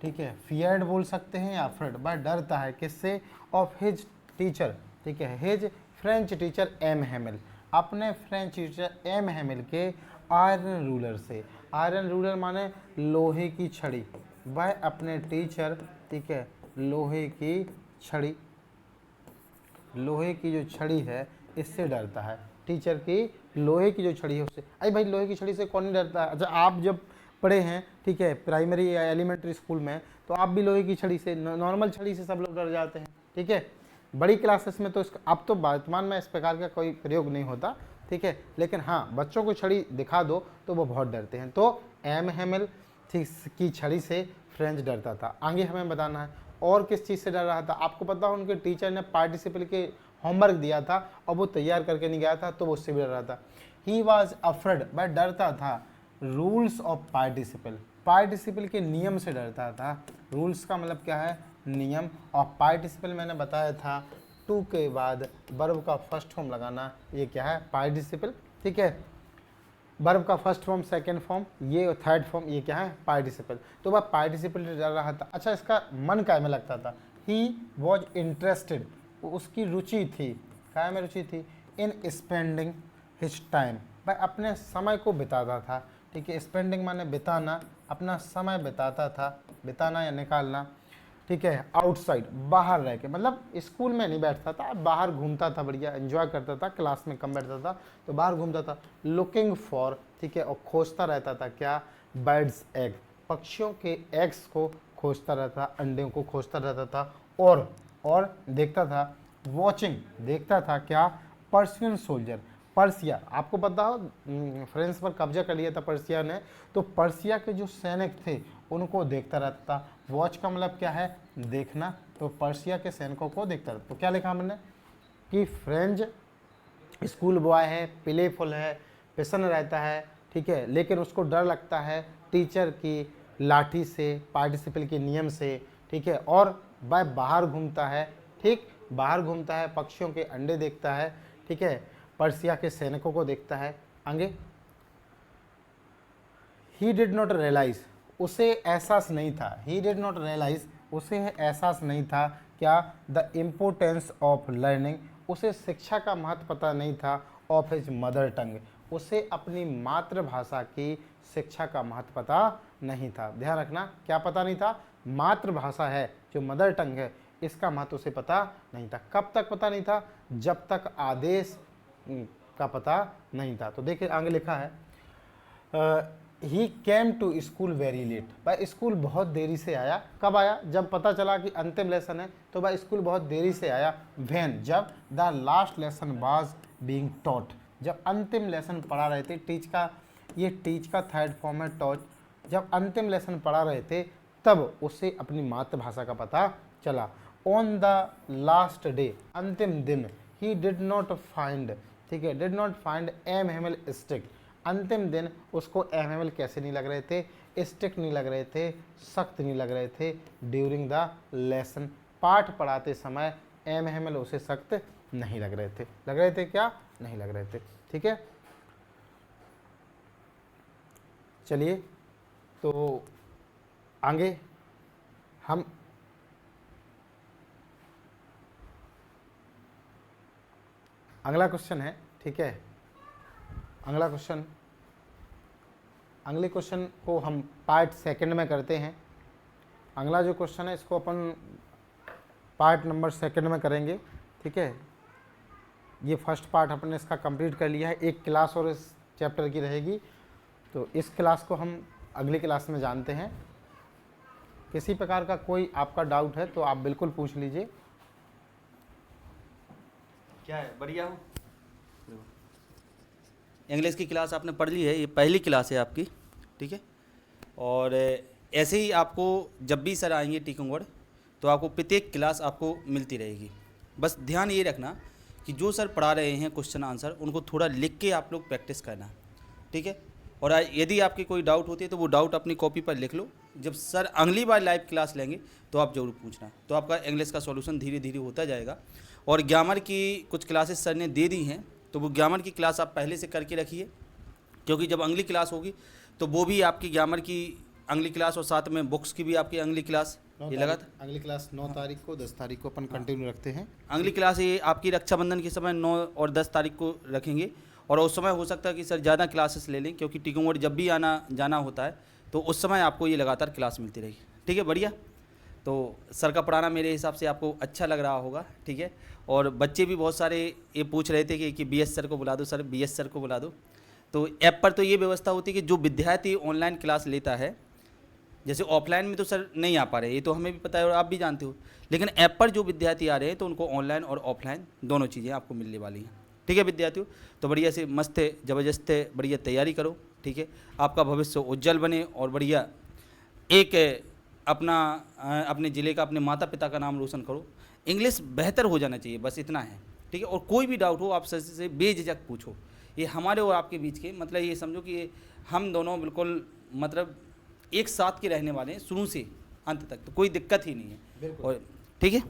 ठीक है, फियर्ड बोल सकते हैं या अफ्रेड, वह डरता है किससे, ऑफ हिज टीचर, ठीक है, his French teacher M Hamel, अपने फ्रेंच टीचर एम हेमिल के आयरन रूलर से, आयरन रूलर माने लोहे की छड़ी, वह अपने टीचर, ठीक है, लोहे की छड़ी, लोहे की जो छड़ी है इससे डरता है, टीचर की लोहे की जो छड़ी है उससे। अरे भाई लोहे की छड़ी से कौन नहीं डरता है, अच्छा आप जब पढ़े हैं, ठीक है, प्राइमरी या एलिमेंट्री स्कूल में, तो आप भी लोहे की छड़ी से, नॉर्मल छड़ी से सब लोग डर जाते हैं, ठीक है, बड़ी क्लासेस में तो अब तो वर्तमान में इस प्रकार का कोई प्रयोग नहीं होता, ठीक है, लेकिन हाँ बच्चों को छड़ी दिखा दो तो वो बहुत डरते हैं। तो एम हेमिल की छड़ी से फ्रेंच डरता था। आगे हमें बताना है और किस चीज़ से डर रहा था, आपको पता हो उनके टीचर ने पार्टिसिपल के होमवर्क दिया था और वो तैयार करके नहीं गया था, तो वो उससे भी डर रहा था। ही वॉज अफ्रेड, वह डरता था, रूल्स ऑफ पार्टिसिपल, पार्टिसिपल के नियम से डरता था। रूल्स का मतलब क्या है, नियम, और पार्टिसिपल मैंने बताया था टू के बाद वर्ब का फर्स्ट फॉर्म लगाना, ये क्या है, पार्टिसिपल, ठीक है, वर्ब का फर्स्ट फॉर्म, सेकंड फॉर्म, ये थर्ड फॉर्म, ये क्या है, पार्टिसिपल। तो वह पार्टिसिपल डर रहा था। अच्छा इसका मन काय में लगता था, ही वॉज इंटरेस्टेड, उसकी रुचि थी, काय में रुचि थी, इन स्पेंडिंग हिज टाइम, वह अपने समय को बिताता था ठीक है। स्पेंडिंग माने बिताना, अपना समय बिताता था, बिताना या निकालना, ठीक है। आउटसाइड, बाहर रह के, मतलब स्कूल में नहीं बैठता था, बाहर घूमता था, बढ़िया एंजॉय करता था, क्लास में कम बैठता था तो बाहर घूमता था। लुकिंग फॉर, ठीक है, और खोजता रहता था क्या, बर्ड्स एग, पक्षियों के एग्स को खोजता रहता था, अंडे को खोजता रहता था। और देखता था, वॉचिंग, देखता था क्या, पर्शियन सोल्जर, पर्सिया, आपको पता हो फ्रांस पर कब्जा कर लिया था पर्सिया ने, तो पर्सिया के जो सैनिक थे उनको देखता रहता था। वॉच का मतलब क्या है, देखना, तो पर्सिया के सैनिकों को देखता रहता। तो क्या लिखा हमने कि फ्रेंच स्कूल बॉय है, प्लेफुल है, प्रसन्न रहता है, ठीक है, लेकिन उसको डर लगता है टीचर की लाठी से, पार्टिसिपल के नियम से, ठीक है। और वह बाहर घूमता है, ठीक, बाहर घूमता है, पक्षियों के अंडे देखता है, ठीक है, पर्सिया के सैनिकों को देखता है। आगे, ही डिड नॉट रियलाइज, उसे एहसास नहीं था, ही डिड नॉट रियलाइज, उसे एहसास नहीं था क्या, द इम्पोर्टेंस ऑफ लर्निंग, उसे शिक्षा का महत्व पता नहीं था, ऑफ हिज मदर टंग, उसे अपनी मातृभाषा की शिक्षा का महत्व पता नहीं था। ध्यान रखना, क्या पता नहीं था, मातृभाषा है जो मदर टंग है इसका महत्व उसे पता नहीं था। कब तक पता नहीं था, जब तक आदेश का पता नहीं था। तो देखिए आगे लिखा है, he came to school very late, वह स्कूल बहुत देरी से आया। कब आया, जब पता चला कि अंतिम लेसन है तो वह स्कूल बहुत देरी से आया। व्हेन, जब, the last lesson was being taught, जब अंतिम लेसन पढ़ा रहे थे। टीच का, ये टीच का थर्ड फॉर्म है टॉट। जब अंतिम लेसन पढ़ा रहे थे तब उसे अपनी मातृभाषा का पता चला। ऑन द लास्ट डे, अंतिम दिन, ही डिड नॉट फाइंड, ठीक है, did not find M Hamel stick, अंतिम दिन उसको एम हेमल कैसे नहीं लग रहे थे, स्टिक नहीं लग रहे थे, सख्त नहीं लग रहे थे। ड्यूरिंग द लेसन, पाठ पढ़ाते समय एम हेमल उसे सख्त नहीं लग रहे थे। लग रहे थे क्या, नहीं लग रहे थे, ठीक है। चलिए तो आगे हम अगला क्वेश्चन है, ठीक है, अगले क्वेश्चन को हम पार्ट सेकंड में करते हैं। अगला जो क्वेश्चन है इसको अपन पार्ट नंबर सेकंड में करेंगे, ठीक है। ये फर्स्ट पार्ट अपने इसका कंप्लीट कर लिया है, एक क्लास और इस चैप्टर की रहेगी, तो इस क्लास को हम अगली क्लास में जानते हैं। किसी प्रकार का कोई आपका डाउट है तो आप बिल्कुल पूछ लीजिए। क्या है, बढ़िया हो। इंग्लिश की क्लास आपने पढ़ ली है, ये पहली क्लास है आपकी, ठीक है। और ऐसे ही आपको जब भी सर आएंगे टीचिंग वर्ड तो आपको प्रत्येक क्लास आपको मिलती रहेगी। बस ध्यान ये रखना कि जो सर पढ़ा रहे हैं क्वेश्चन आंसर उनको थोड़ा लिख के आप लोग प्रैक्टिस करना, ठीक है। और यदि आपकी कोई डाउट होती है तो वो डाउट अपनी कॉपी पर लिख लो, जब सर अगली बार लाइव क्लास लेंगे तो आप ज़रूर पूछना, तो आपका इंग्लिश का सॉल्यूशन धीरे धीरे होता जाएगा। और ग्रामर की कुछ क्लासेस सर ने दे दी हैं, तो वो ग्रामर की क्लास आप पहले से करके रखिए, क्योंकि जब अगली क्लास होगी तो वो भी आपकी ग्रामर की अगली क्लास और साथ में बुक्स की भी आपकी अगली क्लास ये लगा था। अगली क्लास 9 तारीख को, 10 तारीख को अपन कंटिन्यू रखते हैं। अगली क्लास ये आपकी रक्षाबंधन के समय 9 और 10 तारीख को रखेंगे, और उस समय हो सकता है कि सर ज़्यादा क्लासेस ले लें, क्योंकि टीचिंग वर्ड जब भी आना जाना होता है तो उस समय आपको ये लगातार क्लास मिलती रहेगी, ठीक है। बढ़िया, तो सर का पढ़ाना मेरे हिसाब से आपको अच्छा लग रहा होगा, ठीक है। और बच्चे भी बहुत सारे ये पूछ रहे थे कि BS सर को बुला दो, सर BS सर को बुला दो। तो ऐप पर तो ये व्यवस्था होती है कि जो विद्यार्थी ऑनलाइन क्लास लेता है, जैसे ऑफलाइन में तो सर नहीं आ पा रहे, ये तो हमें भी पता है और आप भी जानते हो, लेकिन ऐप पर जो विद्यार्थी आ रहे हैं तो उनको ऑनलाइन और ऑफलाइन दोनों चीज़ें आपको मिलने वाली हैं, ठीक है विद्यार्थियों। तो बढ़िया से मस्त है, ज़बरदस्त है, बढ़िया तैयारी करो, ठीक है। आपका भविष्य उज्जवल बने और बढ़िया एक अपने ज़िले का, अपने माता पिता का नाम रोशन करो। इंग्लिश बेहतर हो जाना चाहिए, बस इतना है, ठीक है। और कोई भी डाउट हो आप सर से बेझिझक पूछो, ये हमारे और आपके बीच के, मतलब ये समझो कि हम दोनों बिल्कुल मतलब एक साथ के रहने वाले हैं शुरू से अंत तक, तो कोई दिक्कत ही नहीं है। और ठीक है,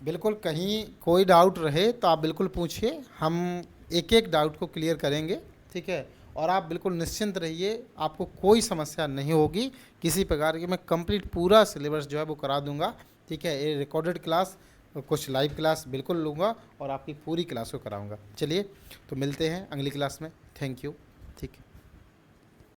बिल्कुल, कहीं कोई डाउट रहे तो आप बिल्कुल पूछिए, हम एक एक डाउट को क्लियर करेंगे, ठीक है। और आप बिल्कुल निश्चिंत रहिए, आपको कोई समस्या नहीं होगी किसी प्रकार की। मैं कंप्लीट पूरा सिलेबस जो है वो करा दूंगा, ठीक है। ये रिकॉर्डेड क्लास, कुछ लाइव क्लास बिल्कुल लूँगा और आपकी पूरी क्लास को कराऊंगा। चलिए तो मिलते हैं अगली क्लास में। थैंक यू, ठीक है।